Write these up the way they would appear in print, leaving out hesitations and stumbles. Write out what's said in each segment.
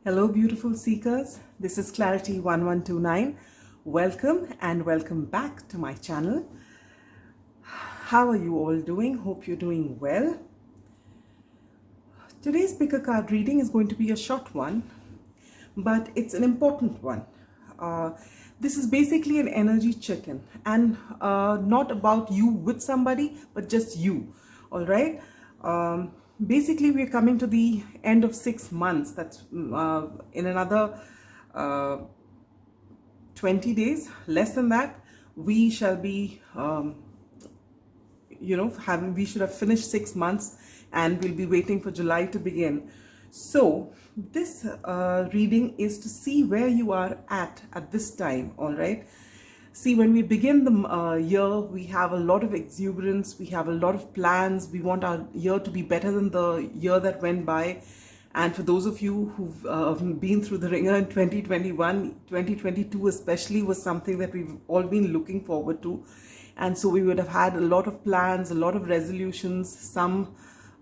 Hello, beautiful seekers. This is Clarity 1129. Welcome and welcome back to my channel. How are you all doing? Hope you're doing well. Today's pick a card reading is going to be a short one, but it's an important one. This is basically an energy check-in and not about you with somebody, but just you. All right. Basically, we're coming to the end of 6 months. That's in another 20 days, less than that, we shall be, we should have finished 6 months and we'll be waiting for July to begin. So this reading is to see where you are at this time, all right? See, when we begin the year, we have a lot of exuberance, we have a lot of plans, we want our year to be better than the year that went by. And for those of you who've been through the ringer in 2021, 2022 especially was something that we've all been looking forward to. And so we would have had a lot of plans, a lot of resolutions, some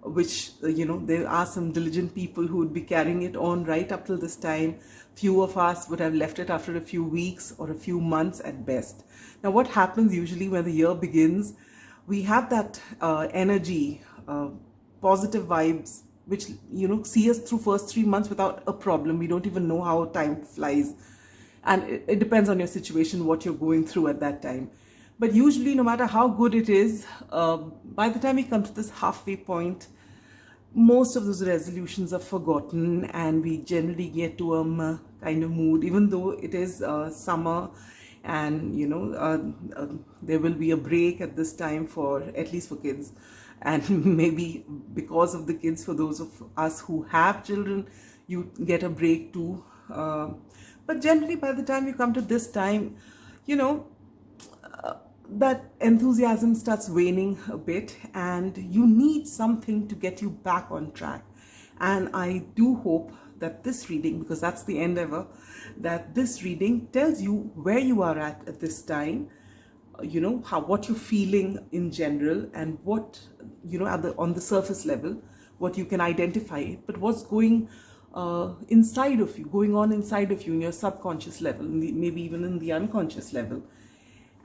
which, there are some diligent people who would be carrying it on right up till this time. Few of us would have left it after a few weeks or a few months at best. Now, what happens usually when the year begins, we have that energy, positive vibes, which, see us through first 3 months without a problem. We don't even know how time flies. And it depends on your situation, what you're going through at that time. But usually, no matter how good it is, by the time we come to this halfway point, most of those resolutions are forgotten and we generally get to a kind of mood, even though it is summer and, there will be a break at this time at least for kids. And maybe because of the kids, for those of us who have children, you get a break too. But generally, by the time you come to this time, that enthusiasm starts waning a bit and you need something to get you back on track. And I do hope that this reading, because that's the endeavor, that this reading tells you where you are at this time, what you're feeling in general, and what, on the surface level, what you can identify, but what's going inside of you, going on inside of you in your subconscious level, maybe even in the unconscious level.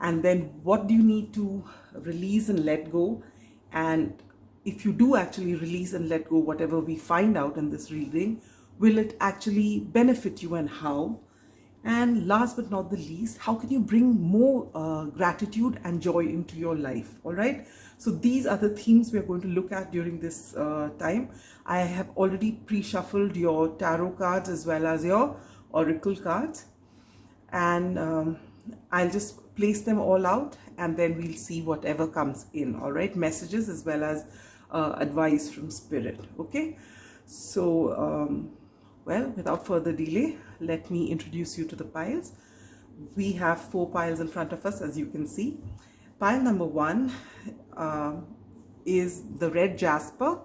And then what do you need to release and let go? And if you do actually release and let go whatever we find out in this reading, will it actually benefit you and how? And last but not the least, how can you bring more gratitude and joy into your life? All right. So these are the themes we're going to look at during this time. I have already pre-shuffled your tarot cards as well as your oracle cards. And I'll just place them all out and then we'll see whatever comes in. All right. Messages as well as advice from spirit. Okay. So, well, without further delay, let me introduce you to the piles. We have 4 piles in front of us, as you can see. Pile number 1 is the Red Jasper.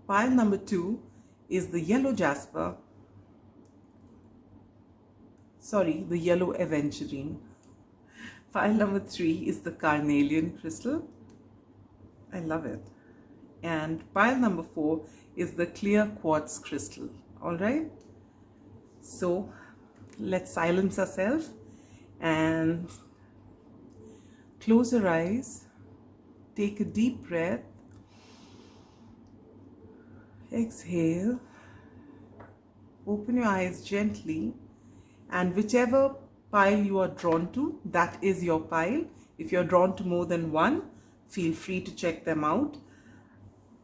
Pile number 2 is the Yellow Jasper. Sorry, the Yellow Aventurine. Pile number 3 is the Carnelian crystal. I love it. And pile number 4 is the clear quartz crystal. All right. So let's silence ourselves and close your eyes. Take a deep breath. Exhale. Open your eyes gently. And whichever pile you are drawn to, that is your pile. If you're drawn to more than one, feel free to check them out.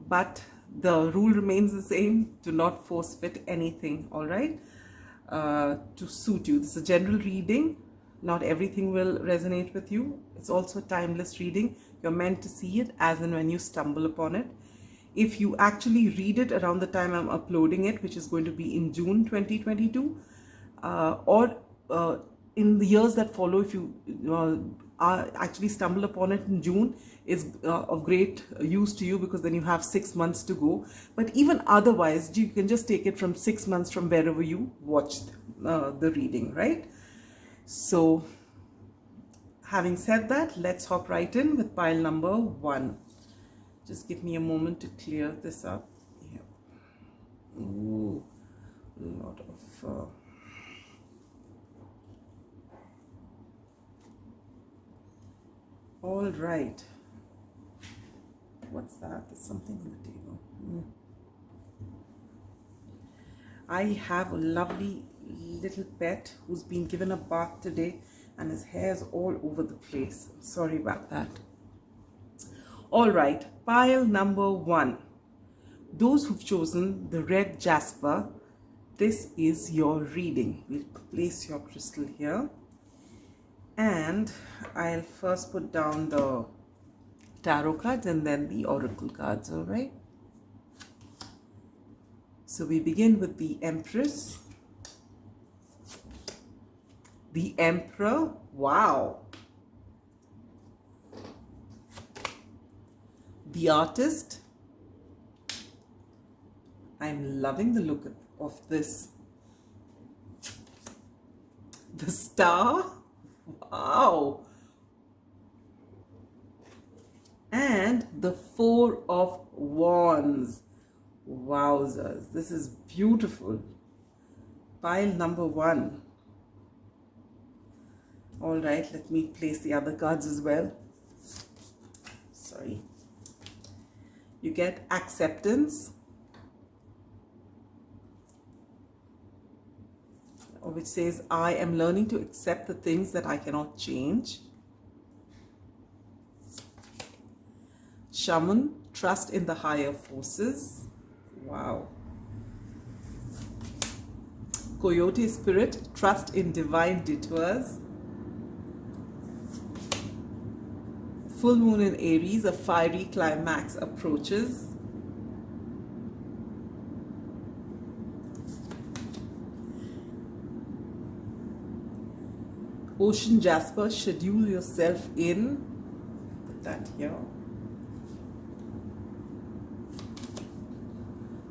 But the rule remains the same. Do not force fit anything, all right, to suit you. This is a general reading. Not everything will resonate with you. It's also a timeless reading. You're meant to see it as and when you stumble upon it. If you actually read it around the time I'm uploading it, which is going to be in June 2022, or in the years that follow, if you actually stumble upon it in June, is of great use to you, because then you have 6 months to go. But even otherwise, you can just take it from 6 months from wherever you watched the reading, right? So having said that, let's hop right in with pile number 1. Just give me a moment to clear this up. Yeah. all right. What's that? There's something on the table. I have a lovely little pet who's been given a bath today and his hair's all over the place. Sorry about that. All right, pile number 1. Those who've chosen the Red Jasper, this is your reading. We'll place your crystal here. And I'll first put down the tarot cards and then the oracle cards, all right? So we begin with the Empress, the Emperor, wow, the Artist. I'm loving the look of this. The Star, wow. And the Four of Wands. Wowzers, this is beautiful. Pile number 1. All right, let me place the other cards as well. Sorry. You get Acceptance, which says, I am learning to accept the things that I cannot change. Shaman, trust in the higher forces. Wow. Coyote Spirit, trust in divine detours. Full moon in Aries, a fiery climax approaches. Ocean Jasper, schedule yourself in. Put that here.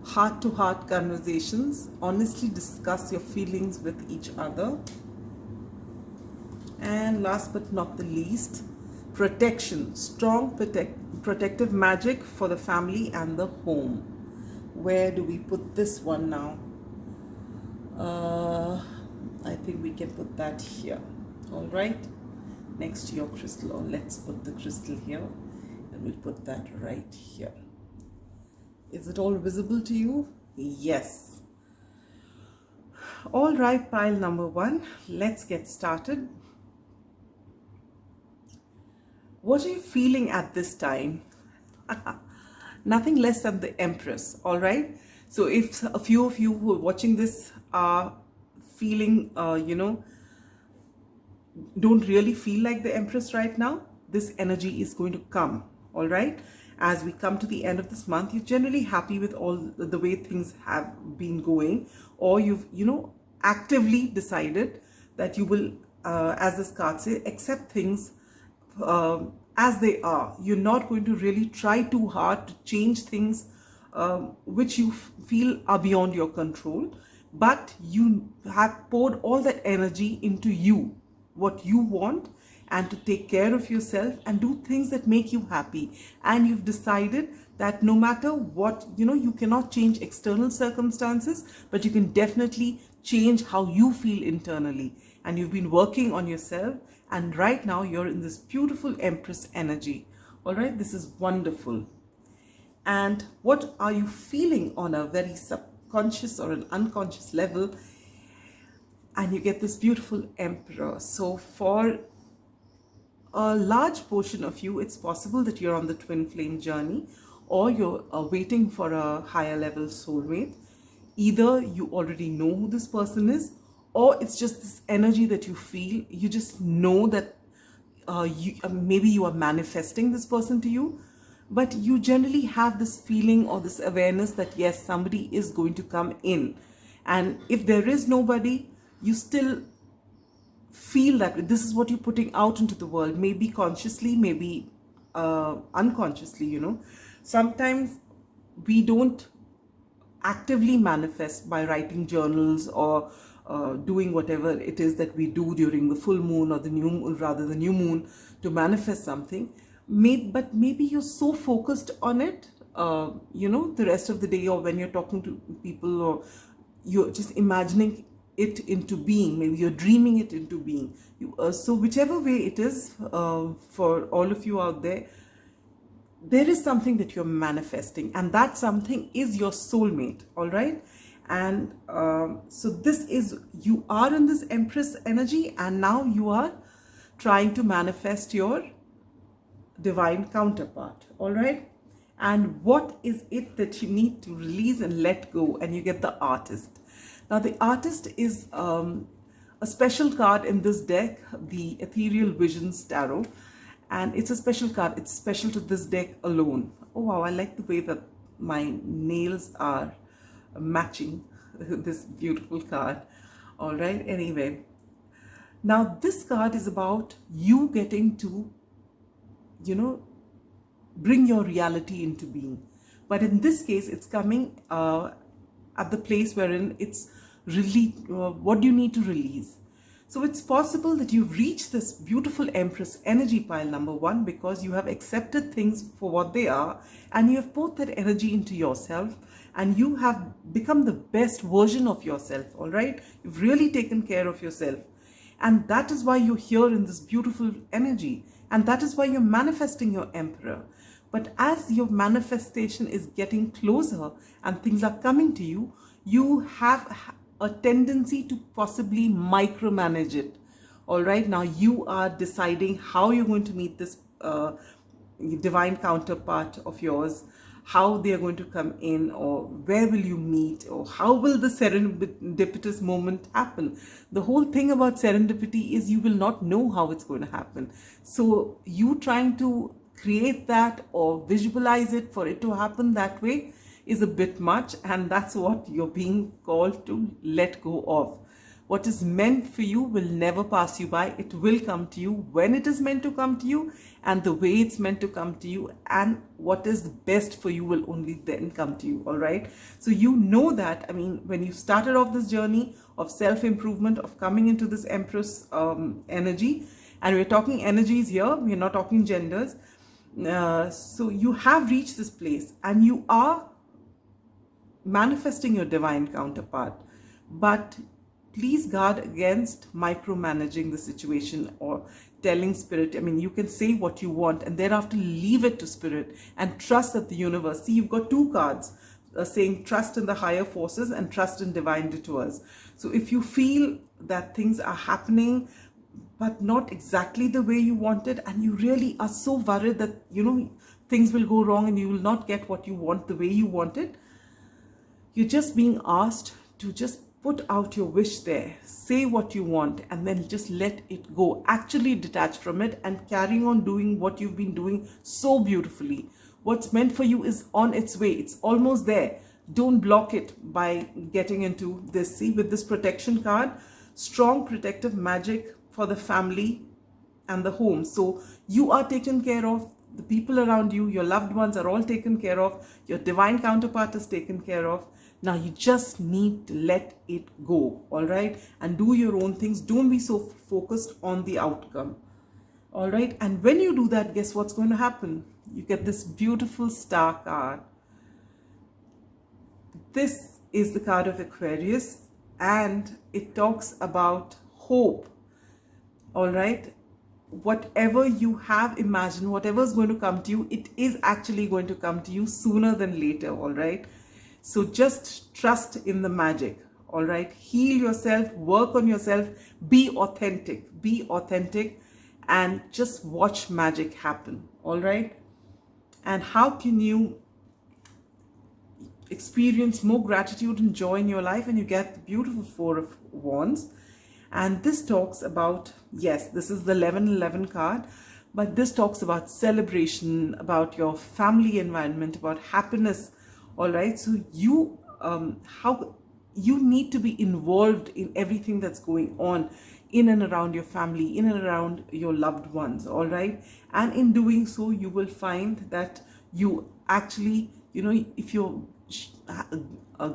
Heart-to-heart conversations. Honestly discuss your feelings with each other. And last but not the least, protection. Strong protective magic for the family and the home. Where do we put this one now? I think we can put that here. All right, next to your crystal, or let's put the crystal here and we'll put that right here. Is it all visible to you? Yes. All right, pile number 1, let's get started. What are you feeling at this time? Nothing less than the Empress. All right, so if a few of you who are watching this are feeling don't really feel like the Empress right now, this energy is going to come. All right, as we come to the end of this month, you're generally happy with all the way things have been going, or you've actively decided that you will, as this card says, accept things as they are. You're not going to really try too hard to change things which you feel are beyond your control, but you have poured all that energy into you, what you want, and to take care of yourself and do things that make you happy. And you've decided that no matter what, you cannot change external circumstances, but you can definitely change how you feel internally. And you've been working on yourself, and right now you're in this beautiful Empress energy. All right, this is wonderful. And what are you feeling on a very subconscious or an unconscious level? And you get this beautiful Emperor. So for a large portion of you, it's possible that you're on the twin flame journey, or you're waiting for a higher level soulmate. Either you already know who this person is, or it's just this energy that you feel. You just know that maybe you are manifesting this person to you, but you generally have this feeling or this awareness that yes, somebody is going to come in. And if there is nobody, you still feel that this is what you're putting out into the world, maybe consciously, maybe unconsciously. Sometimes we don't actively manifest by writing journals or doing whatever it is that we do during the full moon or the new moon, rather the new moon, to manifest something. But maybe you're so focused on it, the rest of the day, or when you're talking to people, or you're just imagining it into being. Maybe you're dreaming it into being. So whichever way it is, for all of you out there, there is something that you're manifesting, and that something is your soulmate. All right. And so this is, you are in this Empress energy, and now you are trying to manifest your divine counterpart. All right. And what is it that you need to release and let go? And you get the Artist. Now the Artist is a special card in this deck, the Ethereal Visions Tarot. And it's a special card. It's special to this deck alone. Oh wow, I like the way that my nails are matching this beautiful card. All right, anyway. Now this card is about you getting to, bring your reality into being. But in this case, it's coming at the place wherein it's really, what do you need to release? So it's possible that you've reached this beautiful Empress energy pile, number one, because you have accepted things for what they are, and you have put that energy into yourself, and you have become the best version of yourself. All right. You've really taken care of yourself. And that is why you're here in this beautiful energy. And that is why you're manifesting your Emperor. But as your manifestation is getting closer and things are coming to you, you have a tendency to possibly micromanage it. All right. Now you are deciding how you're going to meet this divine counterpart of yours, how they are going to come in, or where will you meet, or how will the serendipitous moment happen. The whole thing about serendipity is you will not know how it's going to happen. So you trying to create that or visualize it for it to happen that way is a bit much, and that's what you're being called to let go of. What is meant for you will never pass you by. It will come to you when it is meant to come to you, and the way it's meant to come to you, and what is best for you will only then come to you. All right. So you know that, I mean, when you started off this journey of self-improvement, of coming into this Empress energy, and we're talking energies here, we're not talking genders. So you have reached this place, and you are manifesting your divine counterpart. But please guard against micromanaging the situation or telling spirit. I mean, you can say what you want and thereafter leave it to spirit and trust that the universe. See, you've got two cards saying trust in the higher forces and trust in divine detours. So if you feel that things are happening but not exactly the way you wanted, and you really are so worried that, things will go wrong and you will not get what you want the way you want it, you're just being asked to just put out your wish there, say what you want, and then just let it go. Actually detach from it and carrying on doing what you've been doing so beautifully. What's meant for you is on its way. It's almost there. Don't block it by getting into this. See, with this protection card, strong protective magic for the family and the home. So you are taken care of. The people around you, your loved ones are all taken care of. Your divine counterpart is taken care of. Now you just need to let it go, all right? And do your own things. Don't be so focused on the outcome, all right? And when you do that, guess what's going to happen? You get this beautiful star card. This is the card of Aquarius, and it talks about hope, all right? Whatever you have imagined, whatever is going to come to you, it is actually going to come to you sooner than later, all right? So just trust in the magic, all right? Heal yourself, work on yourself, be authentic, and just watch magic happen, all right? And how can you experience more gratitude and joy in your life? And you get the beautiful Four of Wands. And this talks about, yes, this is the 1111 card, but this talks about celebration, about your family environment, about happiness. All right. So you, how you need to be involved in everything that's going on in and around your family, in and around your loved ones. All right. And in doing so, you will find that you actually, if you're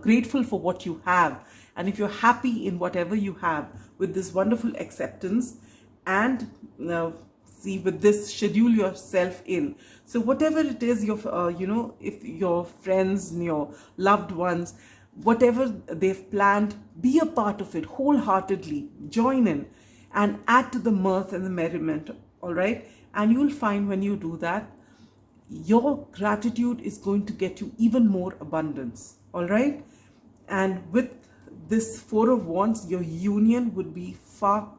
grateful for what you have, and if you're happy in whatever you have, with this wonderful acceptance, and see, with this, schedule yourself in. So whatever it is, your if your friends and your loved ones, whatever they've planned, be a part of it wholeheartedly, join in and add to the mirth and the merriment, all right? And you'll find when you do that, your gratitude is going to get you even more abundance, all right? And with this Four of Wands, your union would be far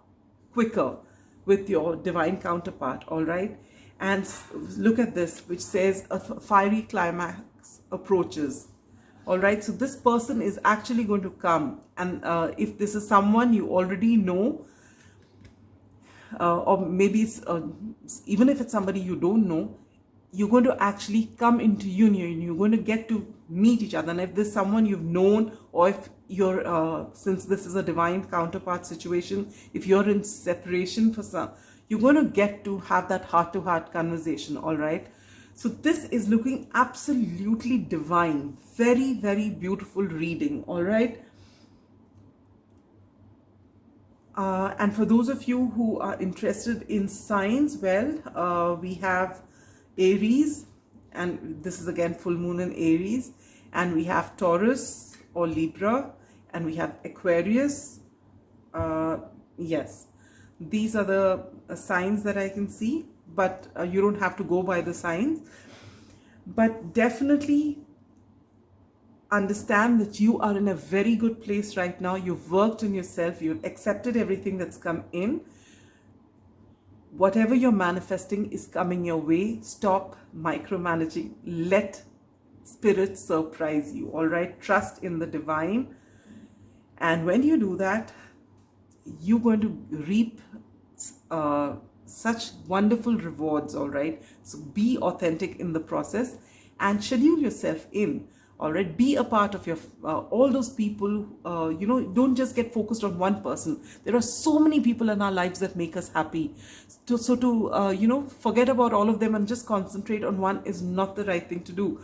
quicker with your divine counterpart, all right? And look at this, which says a fiery climax approaches, all right? So this person is actually going to come, and if this is someone you already know, or maybe it's, even if it's somebody you don't know, you're going to actually come into union. You're going to get to meet each other. And if there's someone you've known, or if you're, since this is a divine counterpart situation, if you're in separation for some, you're going to get to have that heart-to-heart conversation, all right? So this is looking absolutely divine. Very, very beautiful reading, all right? And for those of you who are interested in signs, well, we have Aries, and this is again full moon in Aries, and we have Taurus or Libra, and we have Aquarius. Yes, these are the signs that I can see, but you don't have to go by the signs. But definitely understand that you are in a very good place right now. You've worked on yourself, you've accepted everything that's come in. Whatever you're manifesting is coming your way. Stop micromanaging. Let spirit surprise you, all right? Trust in the divine. And when you do that, you're going to reap such wonderful rewards, all right? So be authentic in the process and schedule yourself in. All right, be a part of your all those people. You know, don't just get focused on one person. There are so many people in our lives that make us happy. So to you know, forget about all of them and just concentrate on one is not the right thing to do,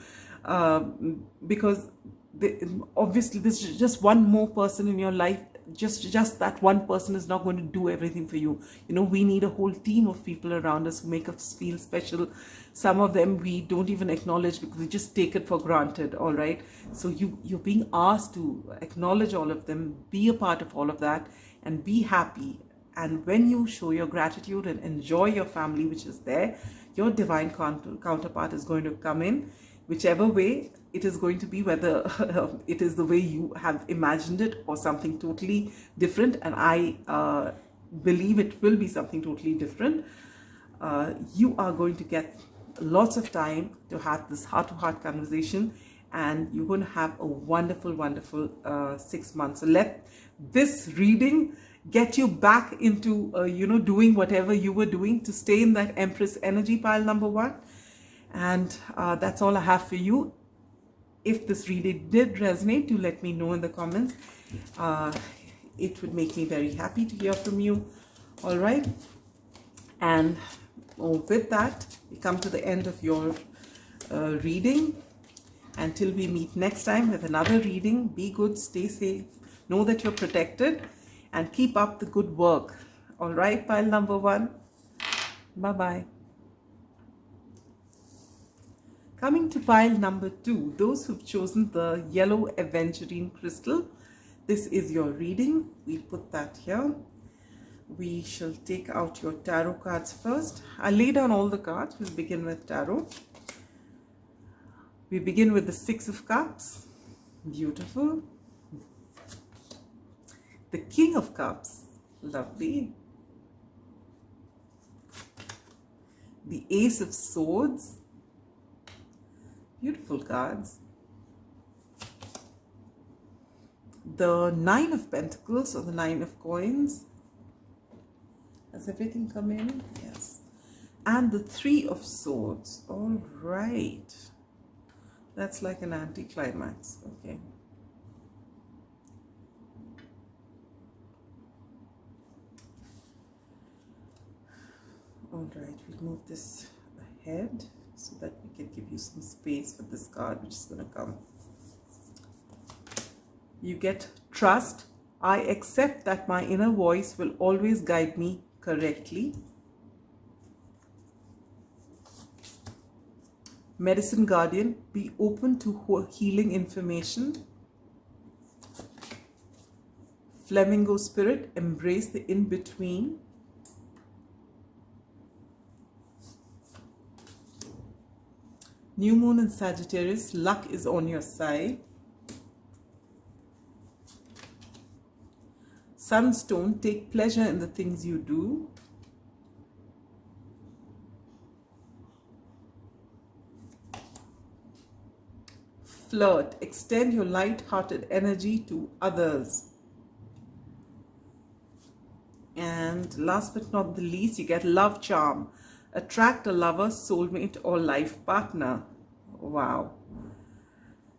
because obviously this is just one more person in your life. Just that one person is not going to do everything for you. You know, we need a whole team of people around us who make us feel special. Some of them we don't even acknowledge because we just take it for granted, all right? So you're being asked to acknowledge all of them, be a part of all of that, and be happy. And when you show your gratitude and enjoy your family, which is there, your divine counterpart is going to come in, whichever way it is going to be, whether it is the way you have imagined it or something totally different. And I believe it will be something totally different. You are going to get lots of time to have this heart-to-heart conversation, and you're going to have a wonderful, wonderful 6 months. So let this reading get you back into, you know, doing whatever you were doing to stay in that Empress energy, pile number one. And that's all I have for you. If this reading did resonate, do let me know in the comments. It would make me very happy to hear from you. All right. And with that, we come to the end of your reading. Until we meet next time with another reading, be good, stay safe, know that you're protected, and keep up the good work. All right, pile number one. Bye-bye. Coming to pile number two, those who've chosen the yellow Aventurine crystal, this is your reading. We'll put that here. We shall take out your tarot cards first. I'll lay down all the cards. We'll begin with tarot. We begin with the Six of Cups. Beautiful. The King of Cups. Lovely. The Ace of Swords. Beautiful cards. The Nine of Pentacles or the Nine of Coins. Has everything come in? Yes. And the Three of Swords. All right. That's like an anticlimax. Okay. All right. We'll move this ahead so that we can give you some space for this card, which is going to come. You get trust. I accept that my inner voice will always guide me correctly. Medicine Guardian, be open to healing information. Flamingo spirit, embrace the in-between. New moon in Sagittarius, luck is on your side. Sunstone, take pleasure in the things you do. Flirt, extend your light-hearted energy to others. And last but not the least, you get love charm. Attract a lover, soulmate, or life partner. Wow.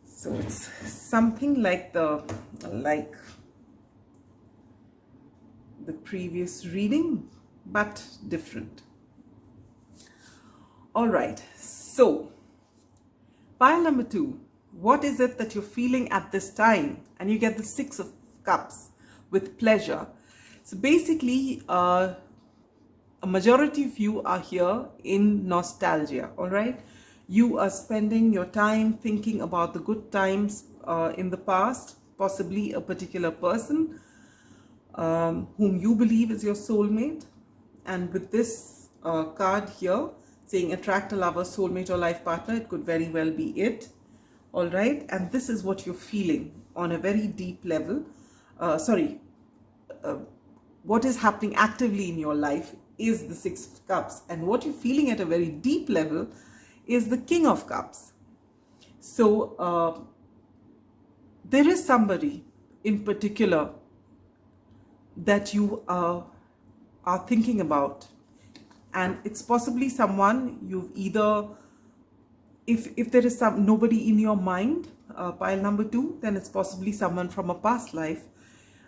So it's something like the previous reading, but different. All right. So pile number 2. What is it that you're feeling at this time? And you get the 6 of Cups with pleasure. So basically, a majority of you are here in nostalgia, all right? You are spending your time thinking about the good times in the past, possibly a particular person whom you believe is your soulmate. And with this card here, saying attract a lover, soulmate, or life partner, it could very well be it. All right, and this is what you're feeling on a very deep level. What is happening actively in your life is the 6 of Cups, and what you're feeling at a very deep level is the King of Cups. So there is somebody in particular that you are thinking about, and it's possibly someone you've either, if there is nobody in your mind, pile number 2, then it's possibly someone from a past life.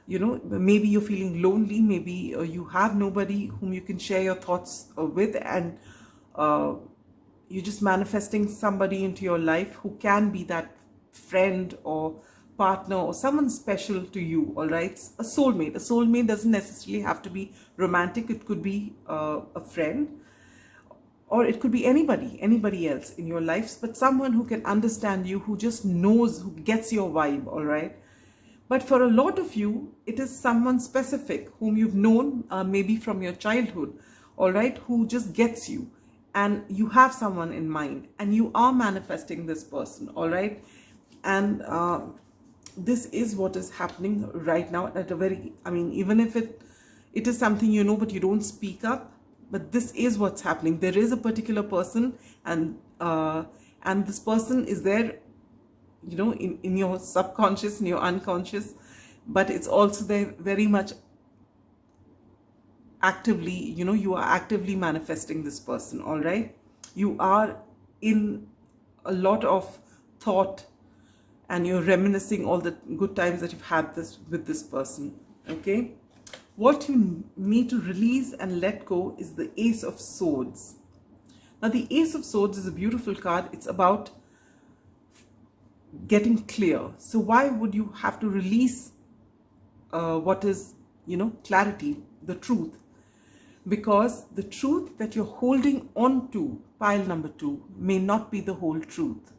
You know, maybe you're feeling lonely, maybe you have nobody whom you can share your thoughts with, and you're just manifesting somebody into your life who can be that friend or partner or someone special to you, all right? A soulmate. A soulmate doesn't necessarily have to be romantic. It could be a friend, or it could be anybody else in your lives, but someone who can understand you, who just knows, who gets your vibe, all right? But for a lot of you, it is someone specific whom you've known maybe from your childhood, all right, who just gets you, and you have someone in mind, and you are manifesting this person, all right? And this is what is happening right now at a very, I mean, even if it is something you know, but you don't speak up, but this is what's happening. There is a particular person, and this person is there, you know, in your subconscious, in your unconscious, but it's also there very much actively, you know, you are actively manifesting this person, all right? You are in a lot of thought, and you're reminiscing all the good times that you've had with this person, okay? What you need to release and let go is the Ace of Swords. Now, the Ace of Swords is a beautiful card. It's about getting clear. So why would you have to release what is, you know, clarity, the truth? Because the truth that you're holding on to, pile number 2, may not be the whole truth.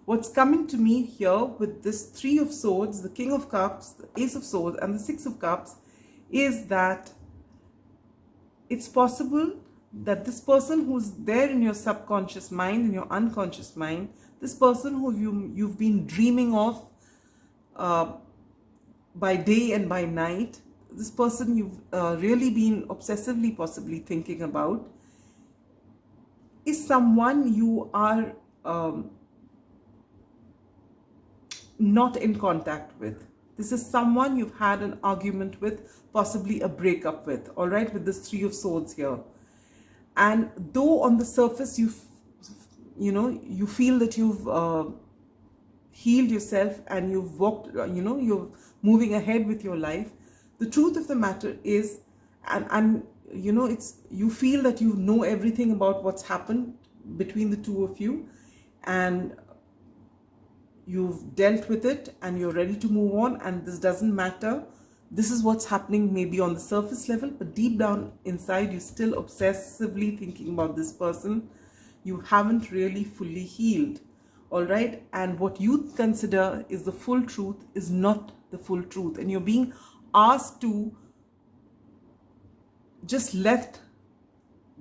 What's coming to me here with this 3 of Swords, the King of Cups, the Ace of Swords, and the 6 of Cups is that it's possible that this person who's there in your subconscious mind, in your unconscious mind, this person who you've been dreaming of by day and by night, this person you've really been obsessively possibly thinking about, is someone you are not in contact with. This is someone you've had an argument with, possibly a breakup with, all right, with this 3 of Swords here. And though on the surface you feel that you've healed yourself and you've walked, you know, you're moving ahead with your life, the truth of the matter is, and you know, you feel that you know everything about what's happened between the two of you, and you've dealt with it and you're ready to move on, and this doesn't matter. This is what's happening maybe on the surface level, but deep down inside you're still obsessively thinking about this person. You haven't really fully healed, all right? And what you consider is the full truth is not the full truth, and you're being asked to just let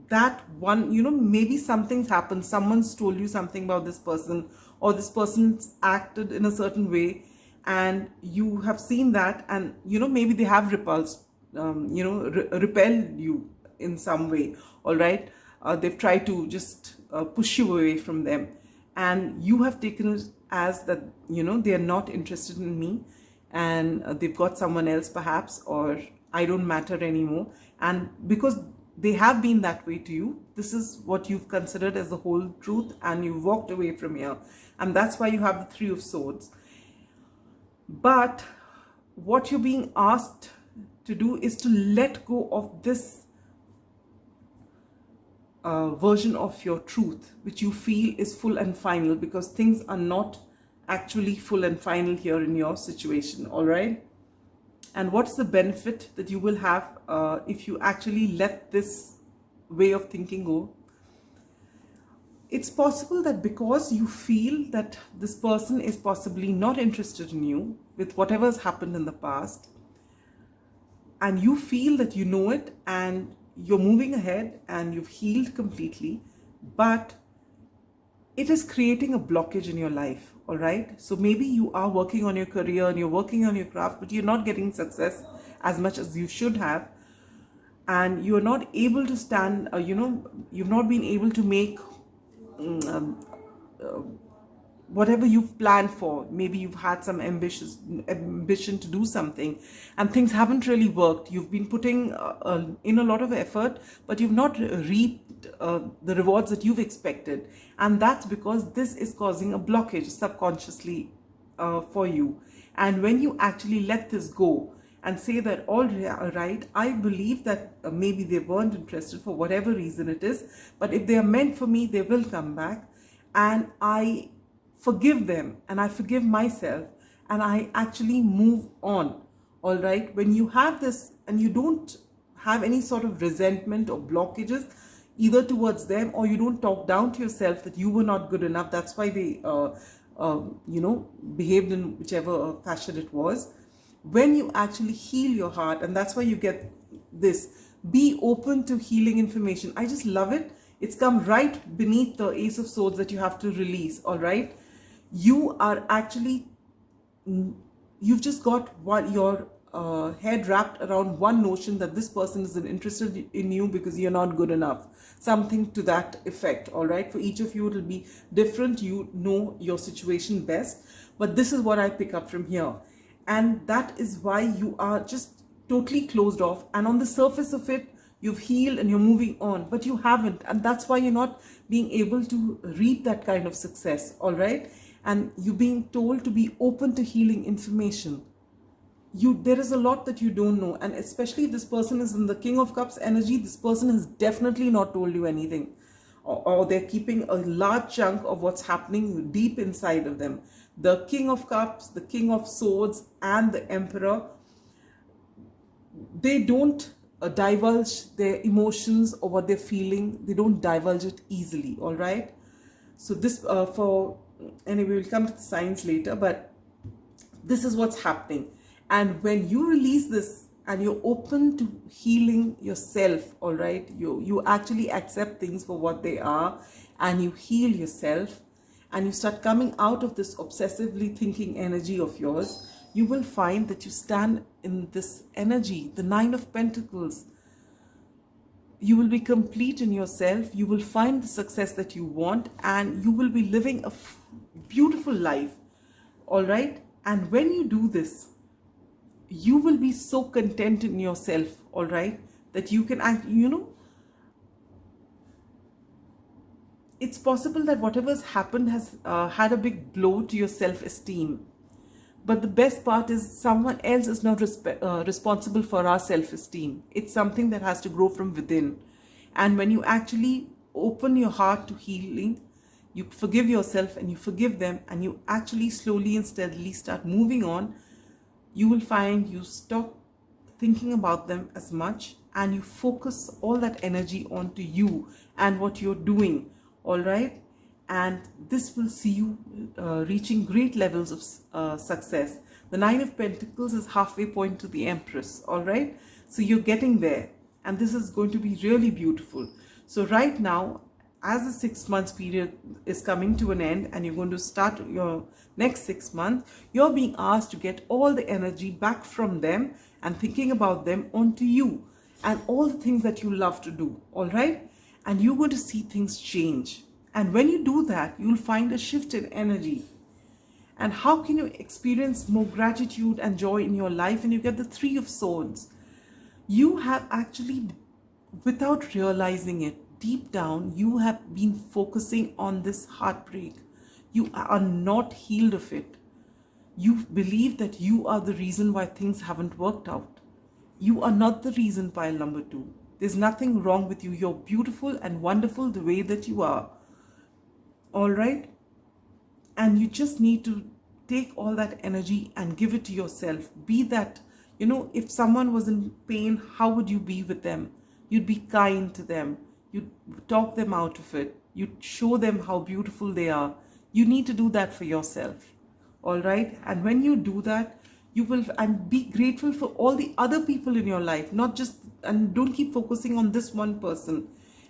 that one, maybe something's happened, someone's told you something about this person, or this person's acted in a certain way, and you have seen that, and maybe they have repelled you in some way, all right. They've tried to just push you away from them, and you have taken it as that they are not interested in me, and they've got someone else perhaps, or I don't matter anymore. And because they have been that way to you, this is what you've considered as the whole truth, and you walked away from here, and that's why you have the Three of Swords. But what you're being asked to do is to let go of this version of your truth, which you feel is full and final, because things are not actually full and final here in your situation, all right. And what's the benefit that you will have if you actually let this way of thinking go? It's possible that because you feel that this person is possibly not interested in you with whatever has happened in the past, and you feel that you know it, and you're moving ahead and you've healed completely, but it is creating a blockage in your life, all right? So maybe you are working on your career and you're working on your craft, but you're not getting success as much as you should have, and you're not able to stand, you've not been able to make whatever you've planned for. Maybe you've had some ambition to do something, and things haven't really worked. You've been putting in a lot of effort, but you've not reaped the rewards that you've expected, and that's because this is causing a blockage subconsciously for you. And when you actually let this go and say that, all right, I believe that maybe they weren't interested for whatever reason it is, but if they are meant for me, they will come back, and I forgive them, and I forgive myself, and I actually move on, all right. When you have this and you don't have any sort of resentment or blockages either towards them, or you don't talk down to yourself that you were not good enough, that's why they behaved in whichever fashion it was. When you actually heal your heart, and that's why you get this, be open to healing information. I just love it. It's come right beneath the Ace of Swords that you have to release, all right. You are actually, you've just got your head wrapped around one notion that this person isn't interested in you because you're not good enough. Something to that effect, all right. For each of you, it'll be different. You know your situation best, but this is what I pick up from here. And that is why you are just totally closed off. And on the surface of it, you've healed and you're moving on, but you haven't. And that's why you're not being able to reap that kind of success, all right? And you're being told to be open to healing information. There is a lot that you don't know. And especially if this person is in the King of Cups energy, this person has definitely not told you anything. Or they're keeping a large chunk of what's happening deep inside of them. The King of Cups, the King of Swords, and the Emperor, they don't divulge their emotions or what they're feeling. They don't divulge it easily, all right? So this, anyway, we'll come to the signs later, but this is what's happening. And when you release this and you're open to healing yourself, all right, you actually accept things for what they are, and you heal yourself, and you start coming out of this obsessively thinking energy of yours, you will find that you stand in this energy, the Nine of Pentacles. You will be complete in yourself. You will find the success that you want, and you will be living a beautiful life, all right? And when you do this, you will be so content in yourself, all right, that you can act, it's possible that whatever's happened has had a big blow to your self-esteem. But the best part is someone else is not responsible for our self-esteem. It's something that has to grow from within. And when you actually open your heart to healing, you forgive yourself and you forgive them, and you actually slowly and steadily start moving on, you will find you stop thinking about them as much, and you focus all that energy onto you and what you're doing, all right? And this will see you reaching great levels of success. The Nine of Pentacles is halfway point to the Empress, all right? So you're getting there, and this is going to be really beautiful. So right now, as the 6 months period is coming to an end and you're going to start your next 6 months, you're being asked to get all the energy back from them and thinking about them onto you and all the things that you love to do, all right? And you're going to see things change. And when you do that, you'll find a shift in energy. And how can you experience more gratitude and joy in your life? And you get the Three of Swords. You have actually, without realizing it, deep down, you have been focusing on this heartbreak. You are not healed of it. You believe that you are the reason why things haven't worked out. You are not the reason, pile number 2. There's nothing wrong with you. You're beautiful and wonderful the way that you are. All right? And you just need to take all that energy and give it to yourself. Be that, if someone was in pain, how would you be with them? You'd be kind to them. You'd talk them out of it. You'd show them how beautiful they are. You need to do that for yourself. All right? And when you do that, you will, and be grateful for all the other people in your life, not just, and don't keep focusing on this one person.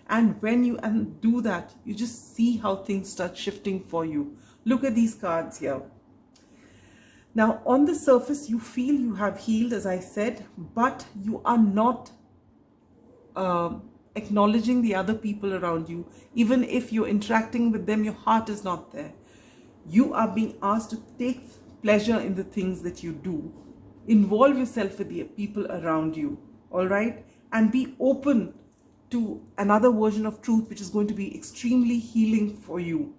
And when you do that, you just see how things start shifting for you. Look at these cards here. Now, on the surface, you feel you have healed, as I said, but you are not acknowledging the other people around you. Even if you're interacting with them, your heart is not there. You are being asked to take pleasure in the things that you do. Involve yourself with the people around you, all right? And be open to another version of truth, which is going to be extremely healing for you.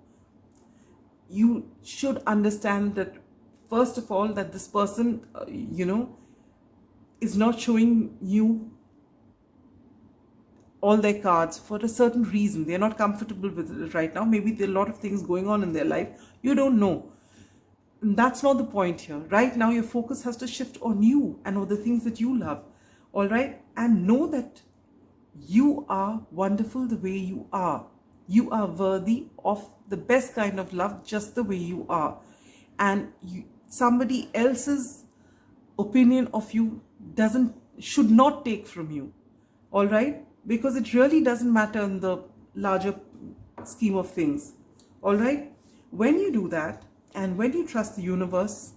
You should understand that, first of all, that this person, is not showing you all their cards for a certain reason. They're not comfortable with it right now. Maybe there are a lot of things going on in their life. You don't know. And that's not the point here. Right now, your focus has to shift on you and on the things that you love. All right? And know that you are wonderful the way you are. You are worthy of the best kind of love just the way you are. And somebody else's opinion of you should not take from you. All right? Because it really doesn't matter in the larger scheme of things. All right? When you do that, and when you trust the universe,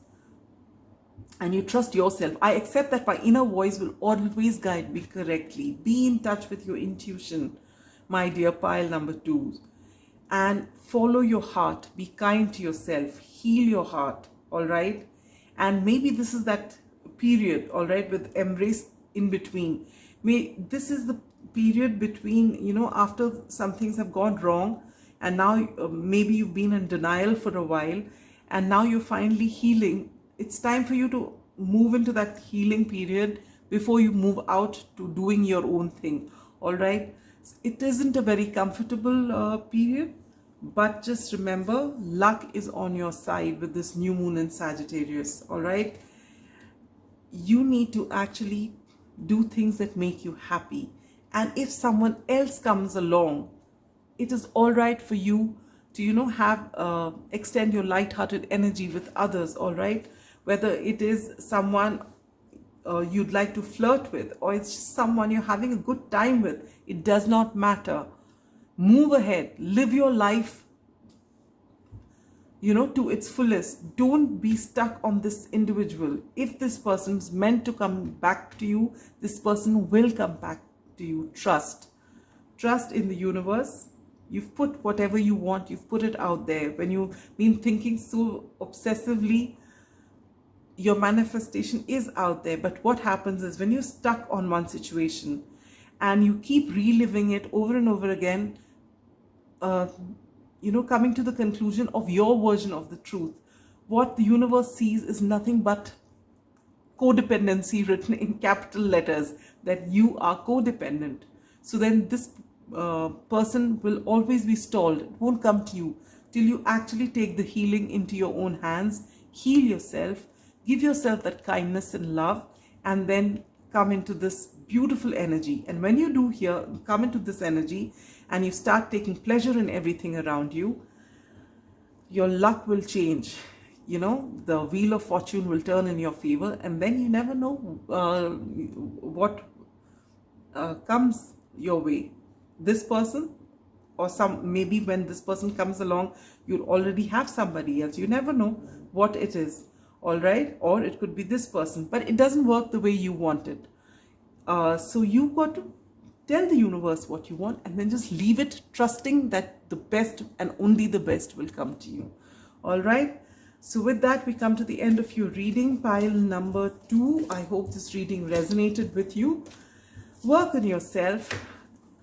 and you trust yourself, I accept that my inner voice will always guide me correctly. Be in touch with your intuition, my dear pile number 2. And follow your heart. Be kind to yourself. Heal your heart. All right? And maybe this is that period, all right, with embrace in between. This is the period between, after some things have gone wrong, and now maybe you've been in denial for a while, and now you're finally healing. It's time for you to move into that healing period before you move out to doing your own thing. All right? It isn't a very comfortable period, but just remember, luck is on your side with this new moon in Sagittarius. All right? You need to actually do things that make you happy. And if someone else comes along, it is all right for you to, have extend your light-hearted energy with others, all right? Whether it is someone you'd like to flirt with, or it's just someone you're having a good time with, it does not matter. Move ahead, live your life, to its fullest. Don't be stuck on this individual. If this person's meant to come back to you, this person will come back to you. Trust in the universe. You've put whatever you want, you've put it out there. When you've been thinking so obsessively, your manifestation is out there. But what happens is, when you're stuck on one situation and you keep reliving it over and over again, coming to the conclusion of your version of the truth, what the universe sees is nothing but codependency written in capital letters, that you are codependent. So then this person will always be stalled. It won't come to you till you actually take the healing into your own hands, heal yourself, give yourself that kindness and love, and then come into this beautiful energy. And when you do come into this energy, and you start taking pleasure in everything around you, your luck will change. you know, the wheel of fortune will turn in your favor, and then you never know what comes your way. This person, or some, maybe when this person comes along, you'll already have somebody else. You never know what it is, all right? Or it could be this person, but it doesn't work the way you want it. So you got to tell the universe what you want, and then just leave it, trusting that the best and only the best will come to you. All right. So with that, we come to the end of your reading, pile number 2. I hope this reading resonated with you. Work on yourself.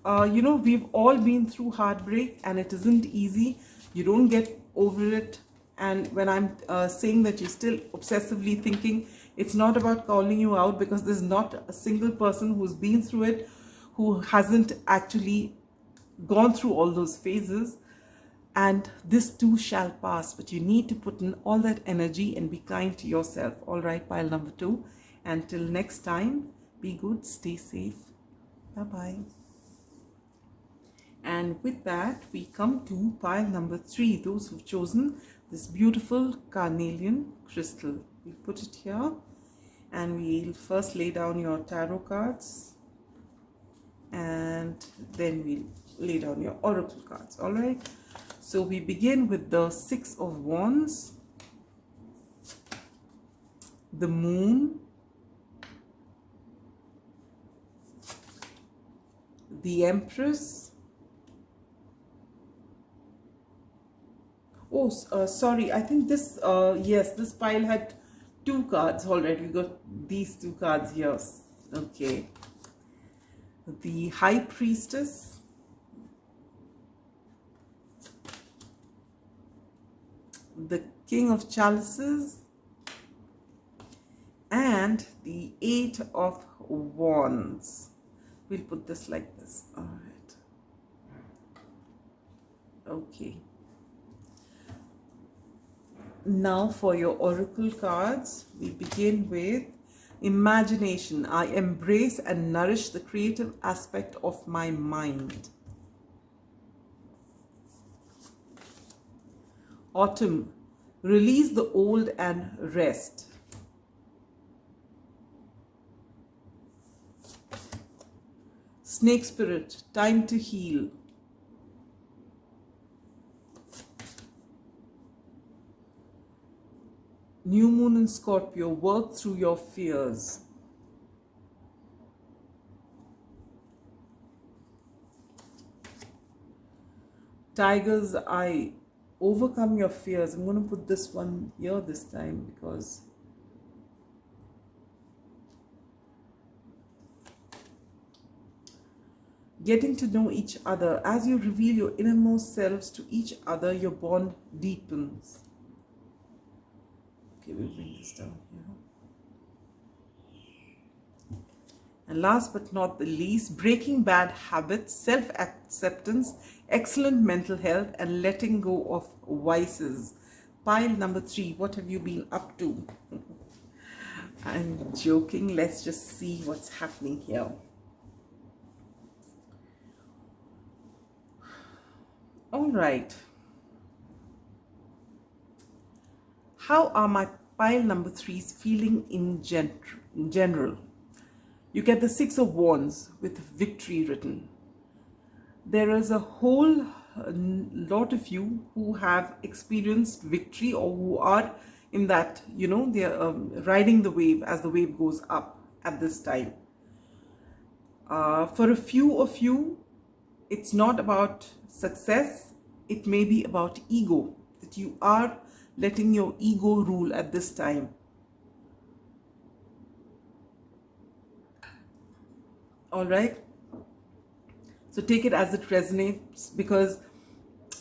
You know, we've all been through heartbreak, and it isn't easy. You don't get over it. And when I'm saying that you're still obsessively thinking, it's not about calling you out, because there's not a single person who's been through it who hasn't actually gone through all those phases. And this too shall pass, but you need to put in all that energy and be kind to yourself. All right, pile number 2. Until next time, be good, stay safe. Bye-bye. And with that, we come to pile number 3, those who've chosen this beautiful carnelian crystal. We'll put it here, and we'll first lay down your tarot cards, and then we'll lay down your oracle cards. All right. So we begin with the 6 of Wands, the Moon, the Empress. Oh, sorry, I think this, yes, this pile had 2 cards already. We got these 2 cards here. Okay. The High Priestess, the King of Chalices, and the 8 of Wands. We'll put this like this. All right. Okay. Now for your oracle cards, we begin with imagination. I embrace and nourish the creative aspect of my mind. Autumn, release the old and rest. Snake spirit, time to heal. New moon in Scorpio, work through your fears. Tiger's eye, overcome your fears. I'm going to put this one here this time, because getting to know each other. As you reveal your innermost selves to each other, your bond deepens. Okay, we'll bring this down here. And last but not the least, breaking bad habits, self-acceptance, excellent mental health, and letting go of vices. Pile number 3, what have you been up to? I'm joking. Let's just see what's happening here. All right. How are my pile number 3s feeling in general? You get the 6 of Wands with victory written. There is a whole lot of you who have experienced victory, or who are in that, you know, they're riding the wave as the wave goes up at this time. For a few of you, it's not about success. It may be about ego, that you are letting your ego rule at this time. All right. So take it as it resonates, because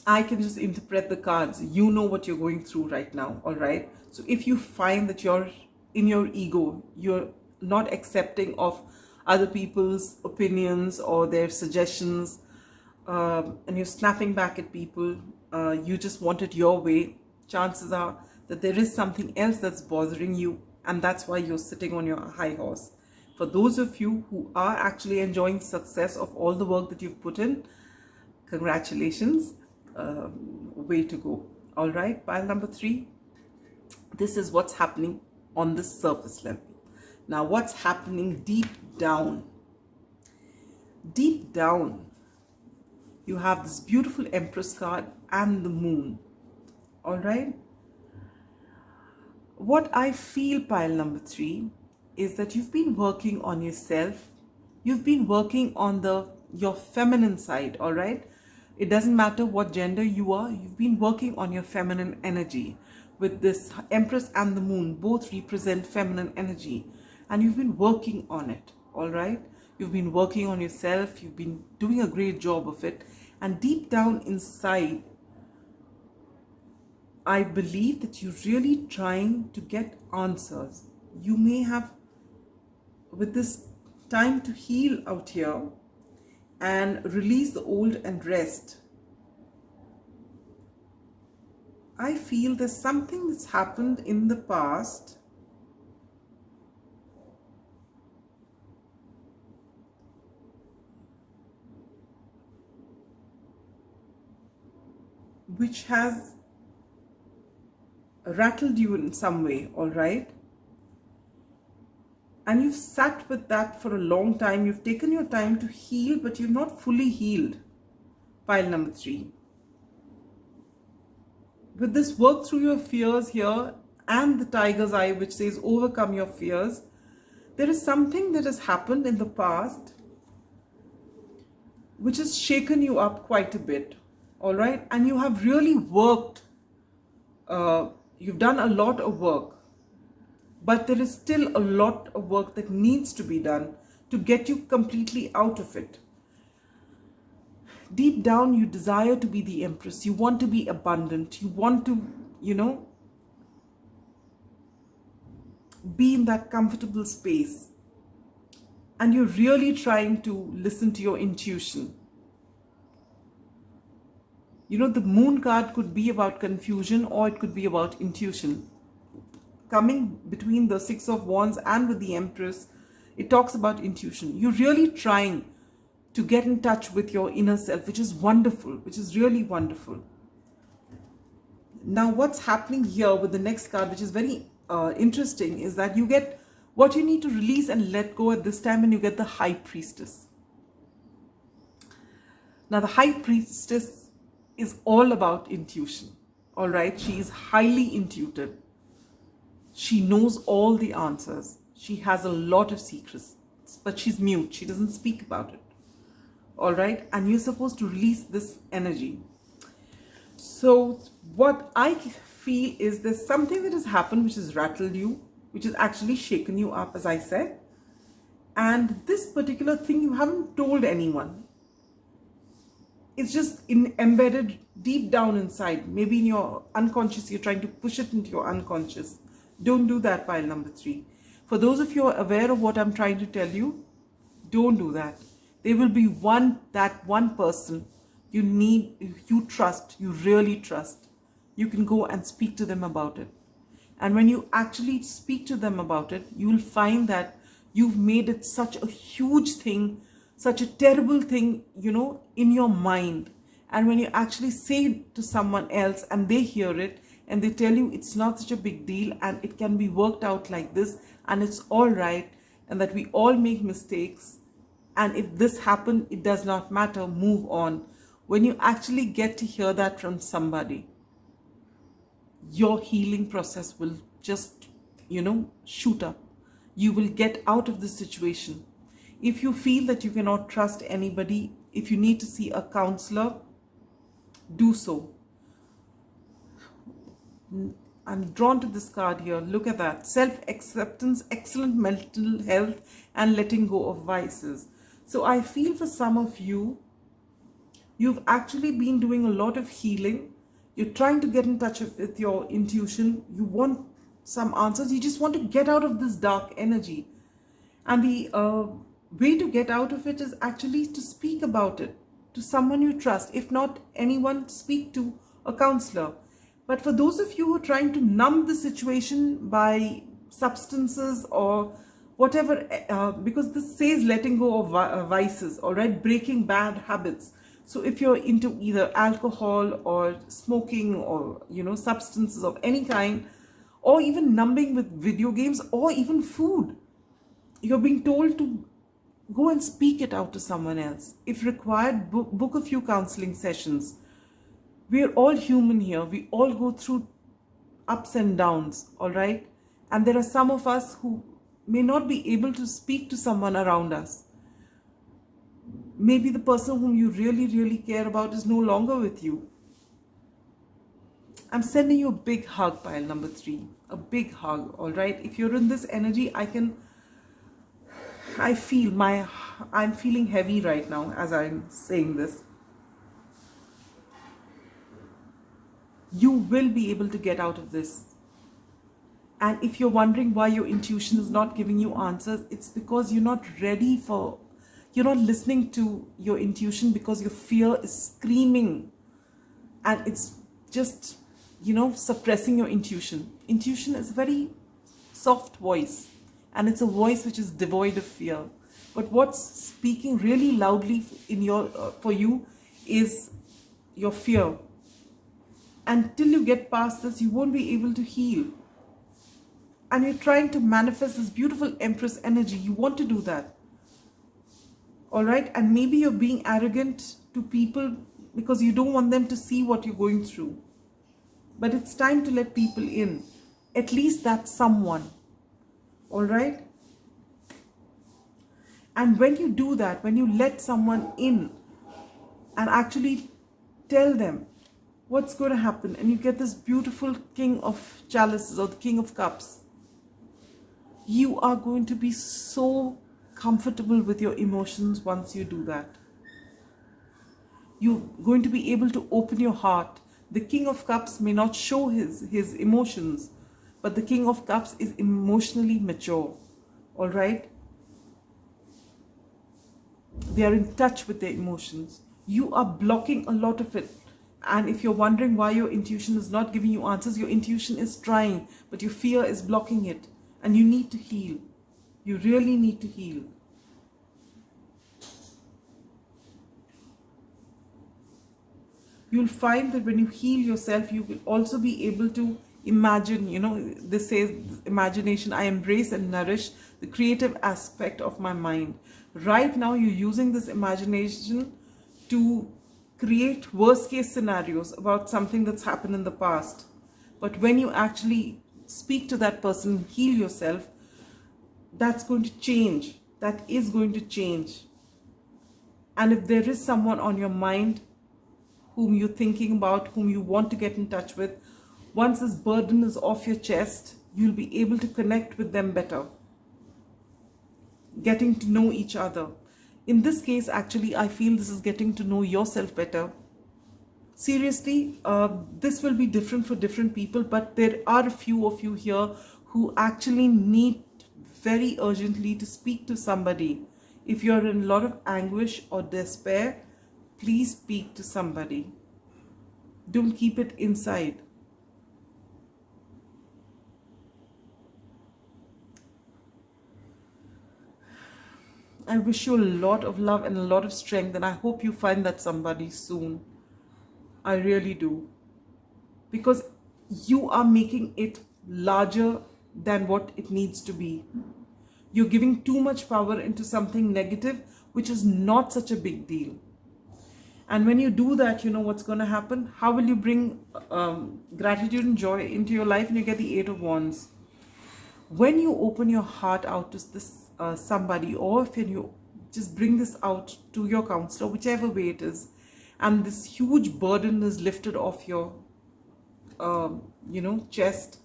I can just interpret the cards. You know what you're going through right now. All right. So if you find that you're in your ego, you're not accepting of other people's opinions or their suggestions, and you're snapping back at people, you just want it your way, chances are that there is something else that's bothering you, and that's why you're sitting on your high horse. For those of you who are actually enjoying success of all the work that you've put in, congratulations, way to go. All right, pile number 3. This is what's happening on the surface level. Now, what's happening deep down? Deep down, you have this beautiful Empress card and the moon. All right. What I feel, pile number 3, is that you've been working on yourself. You've been working on your feminine side. All right. It doesn't matter what gender you are. You've been working on your feminine energy. With this Empress and the moon, both represent feminine energy, and you've been working on it. All right. You've been working on yourself. You've been doing a great job of it. And deep down inside, I believe that you're really trying to get answers. You may have, with this time to heal out here and release the old and rest, I feel there's something that's happened in the past which has rattled you in some way, all right? And you've sat with that for a long time. You've taken your time to heal, but you're not fully healed. Pile number 3. With this work through your fears here and the tiger's eye, which says overcome your fears, there is something that has happened in the past which has shaken you up quite a bit, all right? And you have really worked. You've done a lot of work, but there is still a lot of work that needs to be done to get you completely out of it. Deep down, you desire to be the Empress. You want to be abundant. You want to, be in that comfortable space. And you're really trying to listen to your intuition. The moon card could be about confusion, or it could be about intuition. Coming between the 6 of Wands and with the Empress, it talks about intuition. You're really trying to get in touch with your inner self, which is wonderful, which is really wonderful. Now, what's happening here with the next card, which is very interesting, is that you get what you need to release and let go at this time, and you get the High Priestess. Now, the High Priestess is all about intuition, all right? She is highly intuitive. She knows all the answers. She has a lot of secrets, but she's mute. She doesn't speak about it, all right? And you're supposed to release this energy. So what I feel is there's something that has happened which has rattled you, which has actually shaken you up, as I said. And this particular thing you haven't told anyone. It's just embedded deep down inside. Maybe in your unconscious, you're trying to push it into your unconscious. Don't do that, pile number 3. For those of you who are aware of what I'm trying to tell you, don't do that. There will be that one person you trust, you really trust. You can go and speak to them about it. And when you actually speak to them about it, you will find that you've made it such a huge thing, such a terrible thing, in your mind. And when you actually say it to someone else and they hear it and they tell you it's not such a big deal and it can be worked out like this and it's all right, and that we all make mistakes, and if this happened, it does not matter, move on. When you actually get to hear that from somebody, your healing process will just, shoot up. You will get out of the situation. If you feel that you cannot trust anybody, if you need to see a counselor, do so. I'm drawn to this card here. Look at that. Self-acceptance, excellent mental health, and letting go of vices. So I feel for some of you, you've actually been doing a lot of healing. You're trying to get in touch with your intuition. You want some answers. You just want to get out of this dark energy. And the way to get out of it is actually to speak about it to someone you trust. If not anyone, speak to a counselor. But for those of you who are trying to numb the situation by substances or whatever, because this says letting go of vices, all right, breaking bad habits. So if you're into either alcohol or smoking or, substances of any kind, or even numbing with video games, or even food. You're being told to go and speak it out to someone else. If required, book a few counseling sessions. We're all human here. We all go through ups and downs, all right? And there are some of us who may not be able to speak to someone around us. Maybe the person whom you really, really care about is no longer with you. I'm sending you a big hug, pile number 3. A big hug, all right? If you're in this energy, I'm feeling heavy right now as I'm saying this. You will be able to get out of this. And if you're wondering why your intuition is not giving you answers, it's because you're not listening to your intuition, because your fear is screaming and it's just, suppressing your intuition. Intuition is a very soft voice, and it's a voice which is devoid of fear. But what's speaking really loudly for you is your fear. Until you get past this, you won't be able to heal. And you're trying to manifest this beautiful Empress energy. You want to do that. All right? And maybe you're being arrogant to people because you don't want them to see what you're going through. But it's time to let people in. At least that's someone. All right? And when you do that, when you let someone in and actually tell them what's going to happen, and you get this beautiful King of Chalices or the King of Cups, you are going to be so comfortable with your emotions once you do that. You're going to be able to open your heart. The King of Cups may not show his emotions, but the King of Cups is emotionally mature. All right? They are in touch with their emotions. You are blocking a lot of it. And if you're wondering why your intuition is not giving you answers, your intuition is trying, but your fear is blocking it. And you need to heal. You really need to heal. You'll find that when you heal yourself, you will also be able to imagine, this says imagination. I embrace and nourish the creative aspect of my mind. Right now, you're using this imagination to create worst case scenarios about something that's happened in the past. But when you actually speak to that person, heal yourself, that's going to change. That is going to change. And if there is someone on your mind whom you're thinking about, whom you want to get in touch with, once this burden is off your chest, you'll be able to connect with them better. Getting to know each other. In this case, actually, I feel this is getting to know yourself better. Seriously, this will be different for different people, but there are a few of you here who actually need very urgently to speak to somebody. If you're in a lot of anguish or despair, please speak to somebody. Don't keep it inside. I wish you a lot of love and a lot of strength, and I hope you find that somebody soon. I really do. Because you are making it larger than what it needs to be. You're giving too much power into something negative, which is not such a big deal. And when you do that, you know what's going to happen? How will you bring gratitude and joy into your life? And you get the 8 of Wands. When you open your heart out to this somebody, or if you just bring this out to your counselor, whichever way it is, and this huge burden is lifted off your chest,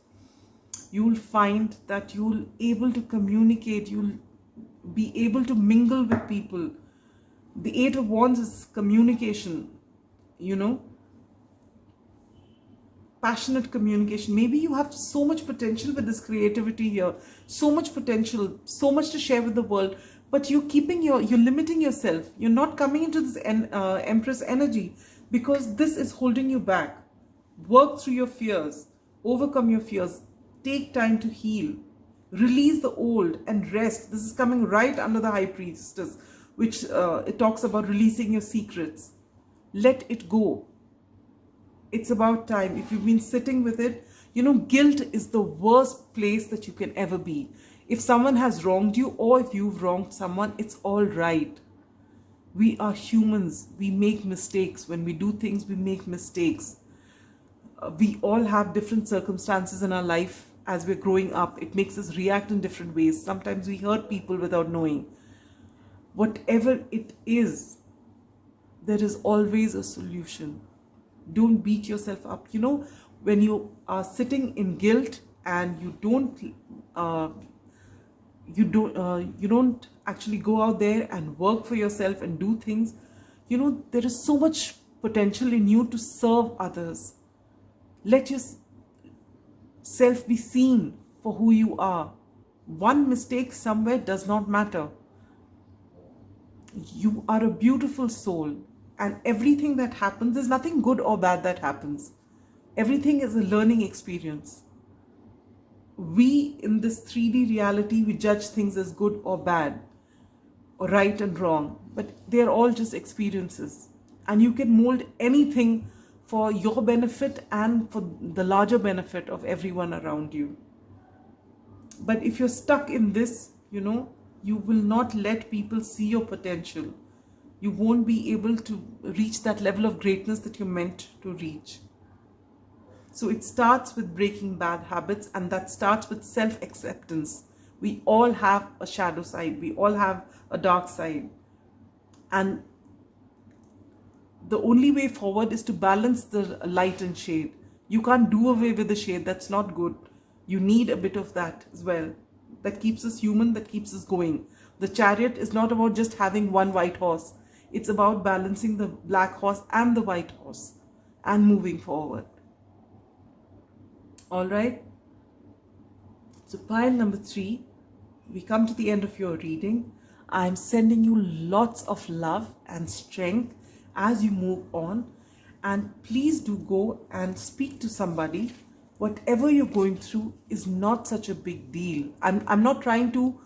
you'll find that you'll able to communicate, you'll be able to mingle with people. The 8 of Wands is communication, passionate communication. Maybe you have so much potential with this creativity here, so much potential, so much to share with the world, but you're limiting yourself. You're not coming into this Empress energy because this is holding you back. Work through your fears, overcome your fears, take time to heal, release the old and rest. This is coming right under the High Priestess, which it talks about releasing your secrets. Let it go. It's about time. If you've been sitting with it, You know, guilt is the worst place that you can ever be. If someone has wronged you or if you've wronged someone, it's all right. We are humans. We make mistakes. When we do things, we make mistakes. We all have different circumstances in our life as we're growing up. It makes us react in different ways. Sometimes we hurt people without knowing. Whatever it is, there is always a solution. Don't beat yourself up. You know, when you are sitting in guilt and you don't actually go out there and work for yourself and do things, you know, there is so much potential in you to serve others. Let yourself be seen for who you are. One mistake somewhere does not matter. You are a beautiful soul, and everything that happens, there's nothing good or bad that happens. Everything is a learning experience. We, in this 3D reality, we judge things as good or bad, or right and wrong, but they're all just experiences. And you can mold anything for your benefit and for the larger benefit of everyone around you. But if you're stuck in this, you know, you will not let people see your potential. You won't be able to reach that level of greatness that you're meant to reach. So it starts with breaking bad habits, and that starts with self-acceptance. We all have a shadow side. We all have a dark side. And the only way forward is to balance the light and shade. You can't do away with the shade. That's not good. You need a bit of that as well. That keeps us human, that keeps us going. The chariot is not about just having one white horse. It's about balancing the black horse and the white horse and moving forward. All right. So pile number 3, we come to the end of your reading. I'm sending you lots of love and strength as you move on. And please do go and speak to somebody. Whatever you're going through is not such a big deal. I'm not trying to,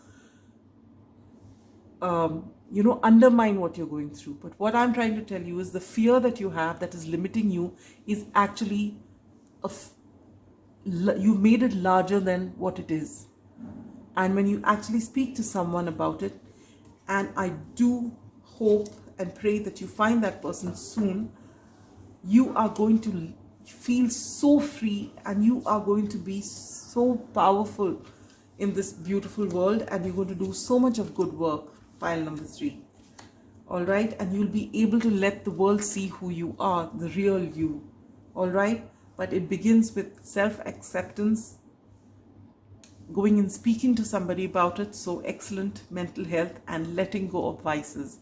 undermine what you're going through. But what I'm trying to tell you is the fear that you have that is limiting you is actually, you've made it larger than what it is. And when you actually speak to someone about it, and I do hope and pray that you find that person soon, you are going to feel so free and you are going to be so powerful in this beautiful world, and you're going to do so much of good work. Pile number 3. All right. And you'll be able to let the world see who you are, the real you. All right. But it begins with self-acceptance, going and speaking to somebody about it. So excellent mental health and letting go of vices.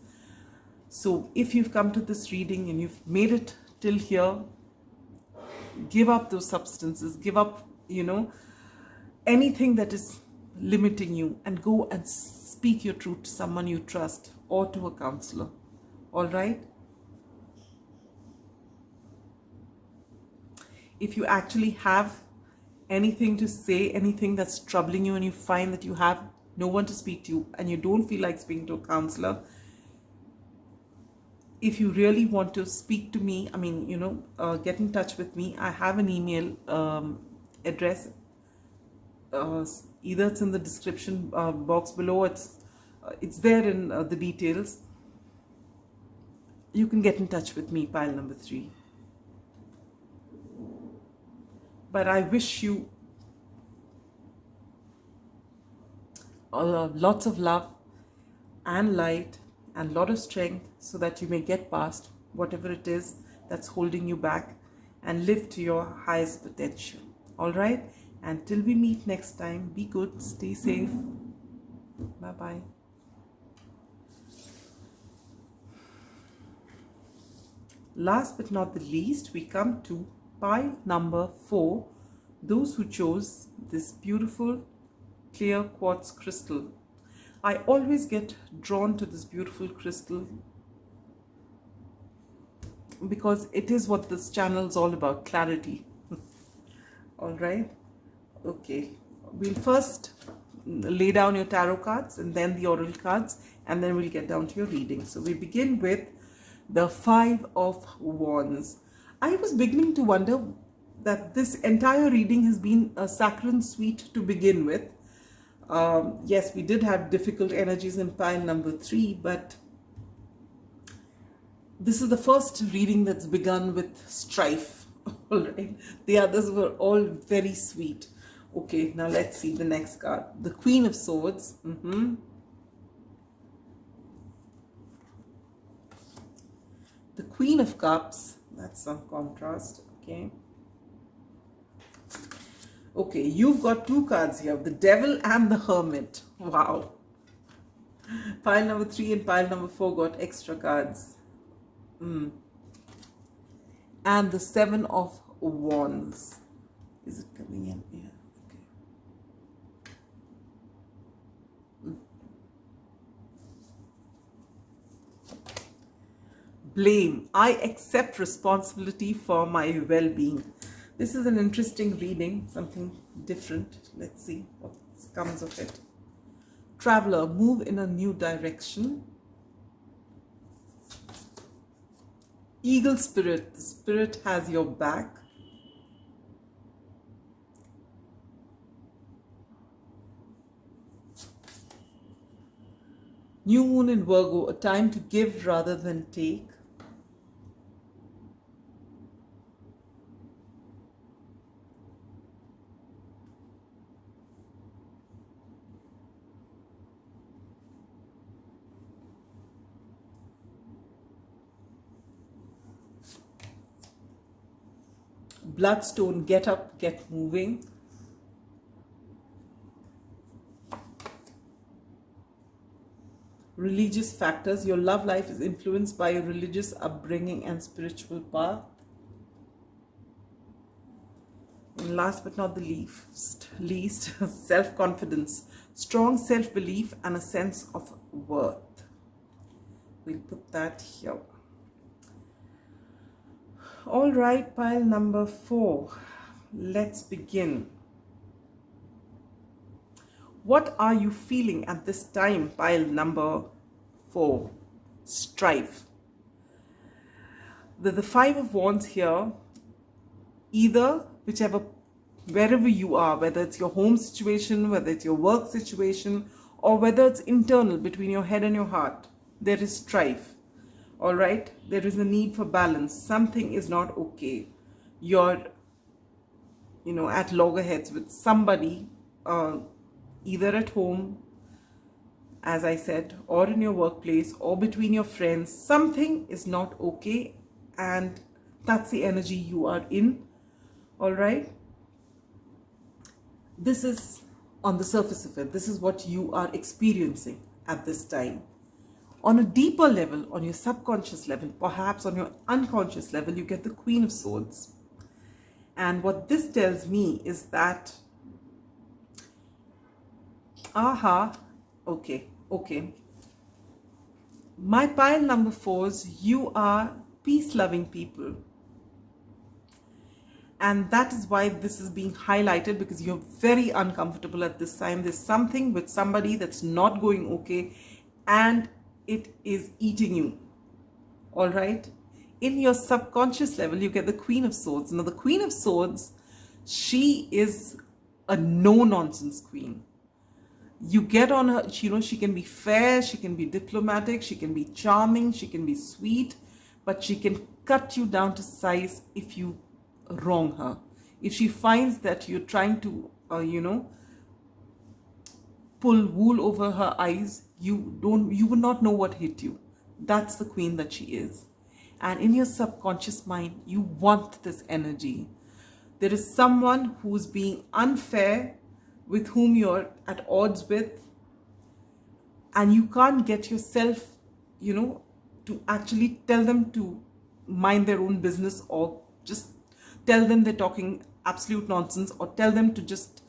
So if you've come to this reading and you've made it till here, give up those substances, give up, anything that is limiting you, and go and speak your truth to someone you trust or to a counselor. All right. If you actually have anything to say, anything that's troubling you, and you find that you have no one to speak to and you don't feel like speaking to a counselor, if you really want to speak to me, get in touch with me. I have an email address. Either it's in the description box below, it's there in the details. You can get in touch with me, pile number 3. But I wish you lots of love and light and a lot of strength so that you may get past whatever it is that's holding you back and live to your highest potential. All right. Until we meet next time, be good, stay safe. Bye-bye. Last but not the least, we come to pile number 4, those who chose this beautiful clear quartz crystal. I always get drawn to this beautiful crystal because it is what this channel is all about, clarity. All right. Okay. We'll first lay down your tarot cards and then the oracle cards, and then we'll get down to your reading. So we begin with the 5 of Wands. I was beginning to wonder that this entire reading has been a saccharine sweet to begin with. Yes, we did have difficult energies in pile number 3, but this is the first reading that's begun with strife. All right, the others were all very sweet. Okay, now let's see the next card. The Queen of Swords. The Queen of Cups. That's some contrast. Okay. Okay, you've got 2 cards here, the Devil and the Hermit. Wow. Pile number 3 and pile number 4 got extra cards. And the 7 of Wands. Is it coming in? Yeah. Okay. Blame. I accept responsibility for my well-being. This is an interesting reading, something different. Let's see what comes of it. Traveler, move in a new direction. Eagle Spirit, the spirit has your back. New Moon in Virgo, a time to give rather than take. Bloodstone, get up, get moving. Religious factors, your love life is influenced by your religious upbringing and spiritual path. And last but not the least, self-confidence, strong self-belief and a sense of worth. We'll put that here. All right, pile number 4. Let's begin. What are you feeling at this time? Pile number 4. Strife. The 5 of Wands here, either wherever you are, whether it's your home situation, whether it's your work situation, or whether it's internal between your head and your heart, there is strife. All right, there is a need for balance. Something is not okay. You're, at loggerheads with somebody, either at home, as I said, or in your workplace, or between your friends. Something is not okay, and that's the energy you are in. All right. This is on the surface of it. This is what you are experiencing at this time. On a deeper level, on your subconscious level, perhaps on your unconscious level, you get the Queen of Swords. And what this tells me is that, okay. My pile number 4s, you are peace-loving people. And that is why this is being highlighted, because you're very uncomfortable at this time. There's something with somebody that's not going okay, and it is eating you. All right. In your subconscious level, you get the Queen of Swords. Now, the Queen of Swords, she is a no-nonsense queen. You get on her, she can be fair, she can be diplomatic, she can be charming, she can be sweet, but she can cut you down to size if you wrong her. If she finds that you're trying to, pull wool over her eyes, you would not know what hit you. That's the queen that she is. And in your subconscious mind, you want this energy. There is someone who's being unfair, with whom you're at odds with, and you can't get yourself, to actually tell them to mind their own business, or just tell them they're talking absolute nonsense, or tell them to just,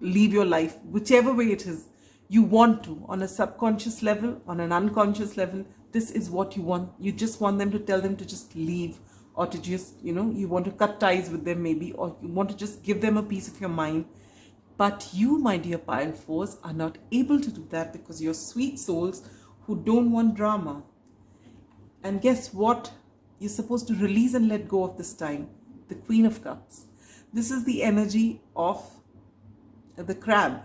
leave your life. Whichever way it is, you want to, on a subconscious level, on an unconscious level, this is what you want. You just want them to tell them to just leave, or to just, you want to cut ties with them maybe, or you want to just give them a piece of your mind. But you, my dear pile 4s, are not able to do that, because you're sweet souls who don't want drama. And guess what? You're supposed to release and let go of this time. the Queen of Cups. This is the energy of the crab,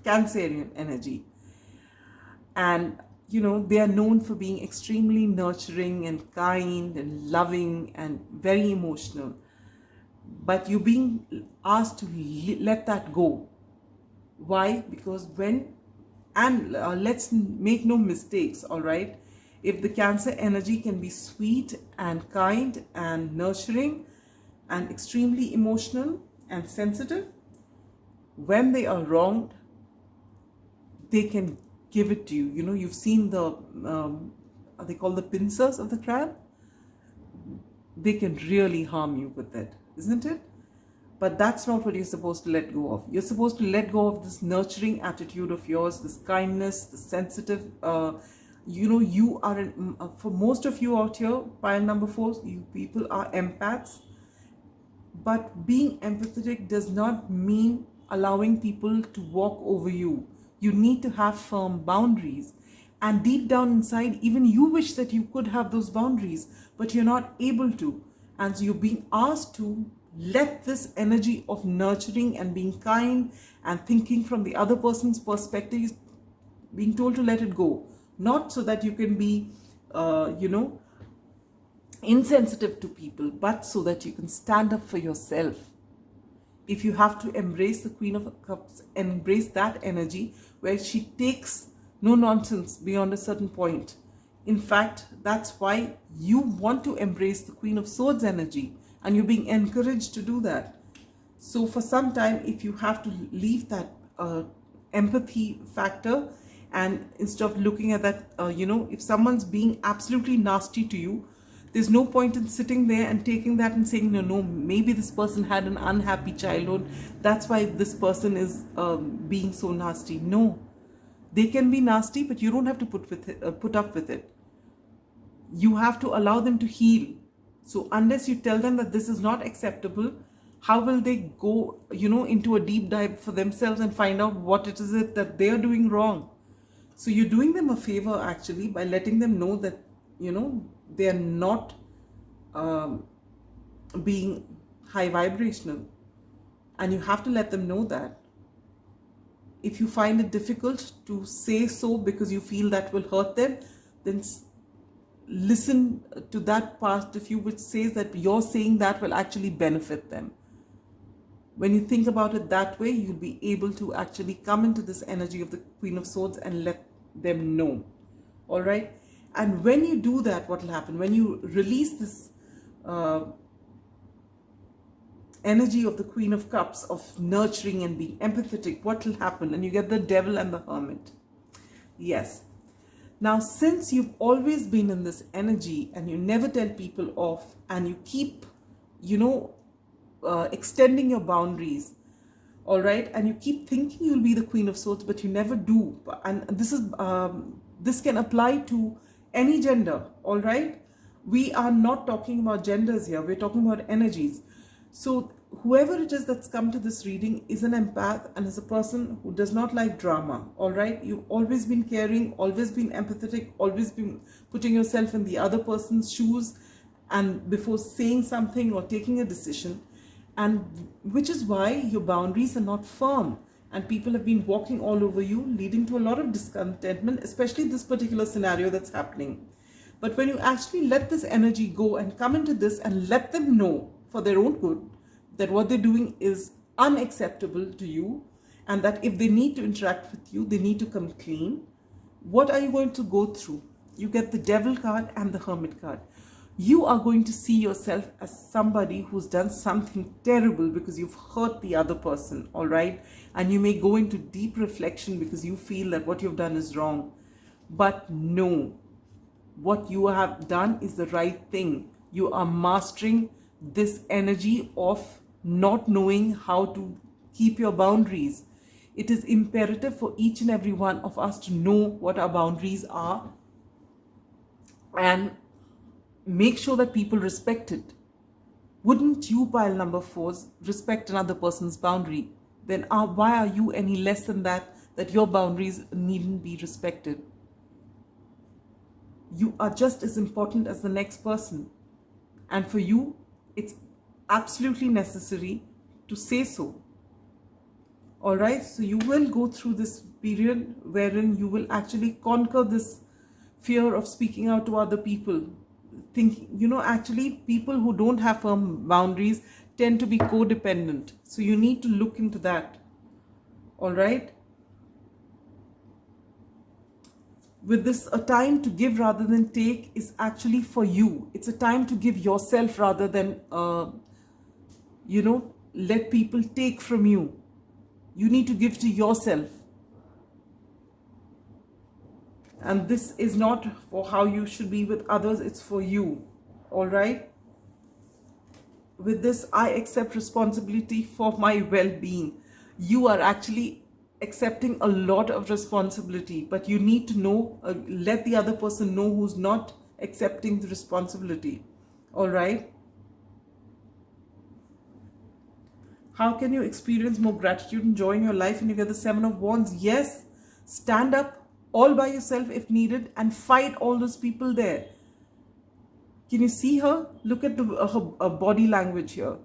Cancerian energy. And they are known for being extremely nurturing and kind and loving and very emotional. But you're being asked to let that go. Why? Because let's make no mistakes, all right? If the Cancer energy can be sweet and kind and nurturing and extremely emotional and sensitive, when they are wronged, they can give it to you. You've seen the, are they called the pincers of the crab? They can really harm you with it, isn't it? But that's not what you're supposed to let go of. You're supposed to let go of this nurturing attitude of yours, this kindness, the sensitive. You are, for most of you out here, pile number 4, you people are empaths. But being empathetic does not mean allowing people to walk over you. You need to have firm boundaries. And deep down inside, even you wish that you could have those boundaries, but you're not able to. And so you're being asked to let this energy of nurturing and being kind and thinking from the other person's perspective, being told to let it go. Not so that you can be, insensitive to people, but so that you can stand up for yourself. If you have to embrace the Queen of Cups, embrace that energy where she takes no nonsense beyond a certain point. In fact, that's why you want to embrace the Queen of Swords energy, and you're being encouraged to do that. So for some time, if you have to leave that empathy factor, and instead of looking at that, if someone's being absolutely nasty to you, there's no point in sitting there and taking that and saying, no, maybe this person had an unhappy childhood. That's why this person is being so nasty. No, they can be nasty, but you don't have to put up with it. You have to allow them to heal. So unless you tell them that this is not acceptable, how will they go, into a deep dive for themselves and find out what it is that they are doing wrong? So you're doing them a favor actually by letting them know that, they are not being high vibrational. And you have to let them know that. If you find it difficult to say so because you feel that will hurt them, then listen to that part of you which says that you're saying that will actually benefit them. When you think about it that way, you'll be able to actually come into this energy of the Queen of Swords and let them know. All right? And when you do that, what will happen? When you release this energy of the Queen of Cups, of nurturing and being empathetic, what will happen? And you get the Devil and the Hermit. Yes. Now, since you've always been in this energy and you never tell people off, and you keep, extending your boundaries, all right, and you keep thinking you'll be the Queen of Swords, but you never do. And this can apply to any gender, all right? We are not talking about genders here. We're talking about energies. So whoever it is that's come to this reading is an empath and is a person who does not like drama, all right? You've always been caring, always been empathetic, always been putting yourself in the other person's shoes and before saying something or taking a decision, and which is why your boundaries are not firm and people have been walking all over you, leading to a lot of discontentment, especially this particular scenario that's happening. But when you actually let this energy go and come into this and let them know for their own good that what they're doing is unacceptable to you, and that if they need to interact with you, they need to come clean, what are you going to go through? You get the Devil card and the Hermit card. You are going to see yourself as somebody who's done something terrible because you've hurt the other person, all right? And you may go into deep reflection because you feel that what you've done is wrong. But no, what you have done is the right thing. You are mastering this energy of not knowing how to keep your boundaries. It is imperative for each and every one of us to know what our boundaries are and make sure that people respect it. Wouldn't you, pile number 4s, respect another person's boundary? Then why are you any less than that your boundaries needn't be respected? You are just as important as the next person. And for you, it's absolutely necessary to say so. All right, so you will go through this period wherein you will actually conquer this fear of speaking out to other people. Think, actually people who don't have firm boundaries tend to be codependent. So you need to look into that. All right. With this, a time to give rather than take is actually for you. It's a time to give yourself rather than, let people take from you. You need to give to yourself. And this is not for how you should be with others, it's for you. All right? With this, I accept responsibility for my well-being. You are actually accepting a lot of responsibility, but you need to know, let the other person know who's not accepting the responsibility. All right? How can you experience more gratitude and joy in your life when you get the Seven of Wands? Yes, stand up all by yourself if needed and fight all those people there. Can you see her? Look at her body language here.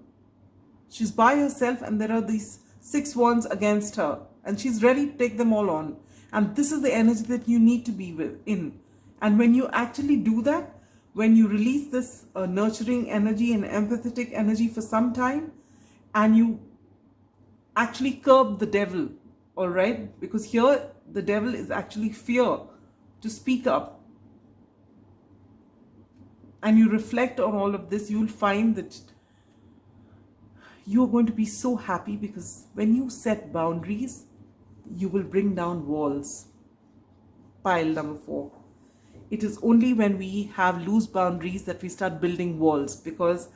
She's by herself and there are these 6 wands against her and she's ready to take them all on. And this is the energy that you need to be in. And when you actually do that, when you release this nurturing energy and empathetic energy for some time, and you actually curb the devil, all right? Because here the devil is actually fear to speak up. And you reflect on all of this, you'll find that you're going to be so happy, because when you set boundaries, you will bring down walls. Pile number 4. It is only when we have loose boundaries that we start building walls, because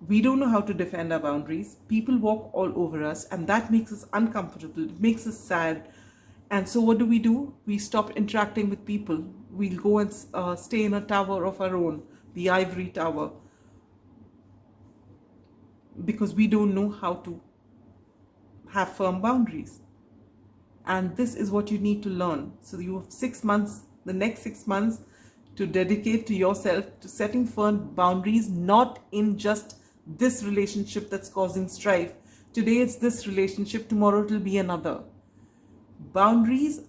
we don't know how to defend our boundaries. People walk all over us and that makes us uncomfortable. It makes us sad. And so what do? We stop interacting with people. We'll go and stay in a tower of our own, the ivory tower, because we don't know how to have firm boundaries. And this is what you need to learn. So you have 6 months, the next 6 months, to dedicate to yourself, to setting firm boundaries, not in just this relationship that's causing strife. Today it's this relationship, tomorrow it will be another. Boundaries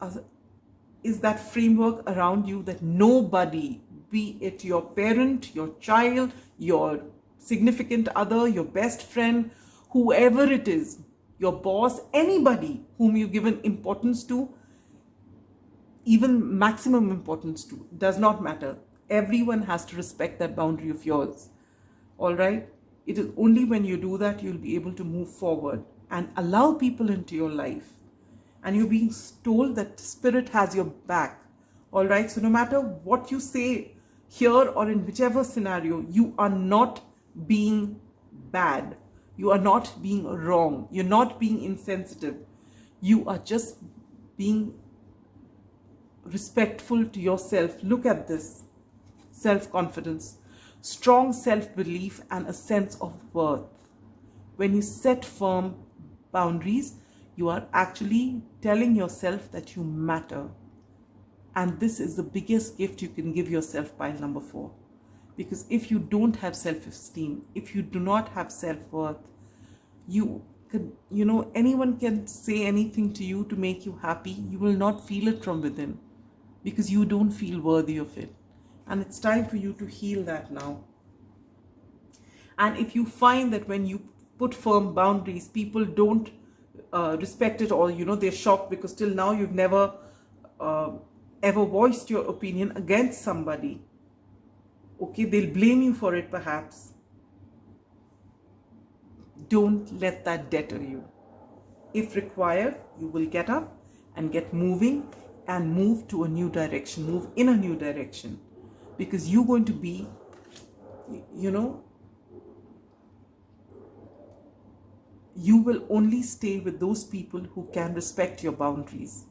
is that framework around you that nobody, be it your parent, your child, your significant other, your best friend, whoever it is, your boss, anybody whom you've given importance to, even maximum importance to, does not matter. Everyone has to respect that boundary of yours. All right? It is only when you do that you'll be able to move forward and allow people into your life. And you're being told that spirit has your back. All right? So no matter what you say here or in whichever scenario, you are not being bad. You are not being wrong. You're not being insensitive. You are just being respectful to yourself. Look at this. Self-confidence, strong self-belief, and a sense of worth. When you set firm boundaries, you are actually telling yourself that you matter. And this is the biggest gift you can give yourself, pile number 4. Because if you don't have self-esteem, if you do not have self-worth, anyone can say anything to you to make you happy. You will not feel it from within because you don't feel worthy of it. And it's time for you to heal that now. And if you find that when you put firm boundaries, people don't respect it, or they're shocked because till now you've never ever voiced your opinion against somebody, okay, they'll blame you for it perhaps. Don't let that deter you. If required, you will get up and get moving and move to a new direction, move in a new direction, because you're going to be, you will only stay with those people who can respect your boundaries.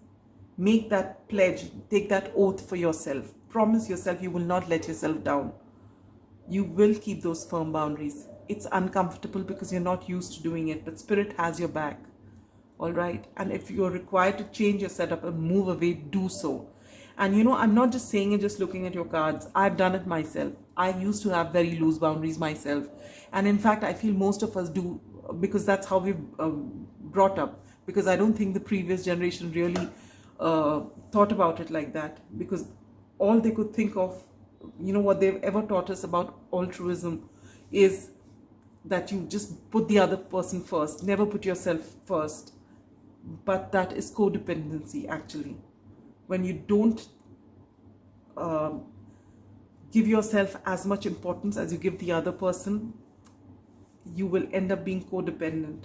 Make that pledge, take that oath for yourself. Promise yourself you will not let yourself down. You will keep those firm boundaries. It's uncomfortable because you're not used to doing it, but spirit has your back. All right? And if you're required to change your setup and move away, do so. And you know, I'm not just saying it just looking at your cards. I've done it myself. I used to have very loose boundaries myself. And in fact, I feel most of us do, because that's how we've brought up. Because I don't think the previous generation really thought about it like that. Because all they could think of, you know, what they've ever taught us about altruism is that you just put the other person first, never put yourself first. But that is codependency, actually. When you don't give yourself as much importance as you give the other person, you will end up being codependent.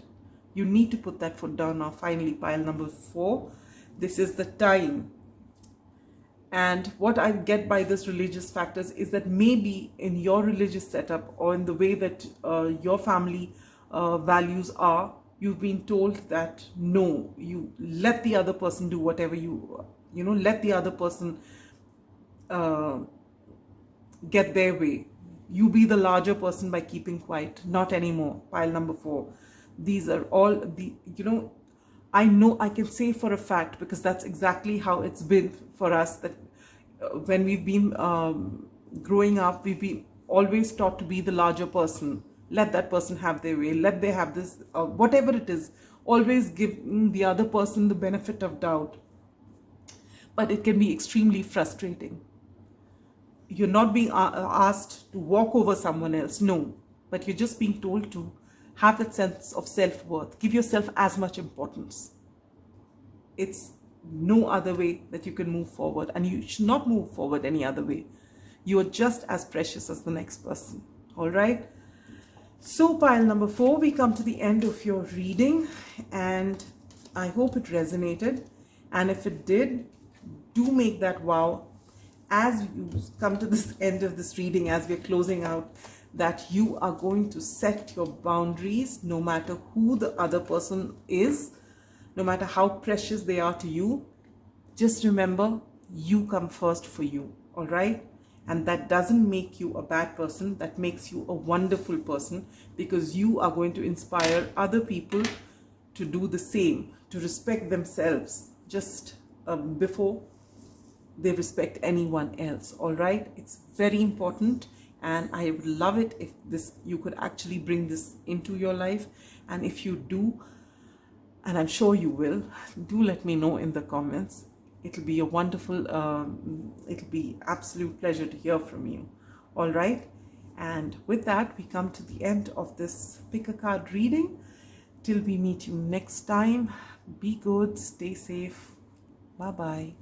You need to put that foot down now. Finally, pile number 4. This is the time. And what I get by this religious factors is that maybe in your religious setup, or in the way that your family values are, you've been told that no, you let the other person do whatever you know, let the other person get their way. You be the larger person by keeping quiet. Not anymore. Pile number 4. These are all the, you know I can say for a fact, because that's exactly how it's been for us, that when we've been growing up, we've been always taught to be the larger person. Let that person have their way. Let they have this, whatever it is. Always give the other person the benefit of doubt. But it can be extremely frustrating. You're not being asked to walk over someone else, no. But you're just being told to have that sense of self-worth. Give yourself as much importance. It's no other way that you can move forward. And you should not move forward any other way. You are just as precious as the next person. All right? So pile number 4, we come to the end of your reading. And I hope it resonated. And if it did, do make that wow. As you come to this end of this reading, as we're closing out, that you are going to set your boundaries, no matter who the other person is, no matter how precious they are to you. Just remember, you come first for you, all right? And that doesn't make you a bad person. That makes you a wonderful person, because you are going to inspire other people to do the same, to respect themselves just before they respect anyone else. All right, it's very important, and I would love it if you could actually bring this into your life. And if you do, and I'm sure you will, do let me know in the comments. It'll be a wonderful it'll be absolute pleasure to hear from you. All right, and with that, we come to the end of this pick a card reading. Till we meet you next time, be good, stay safe, bye bye.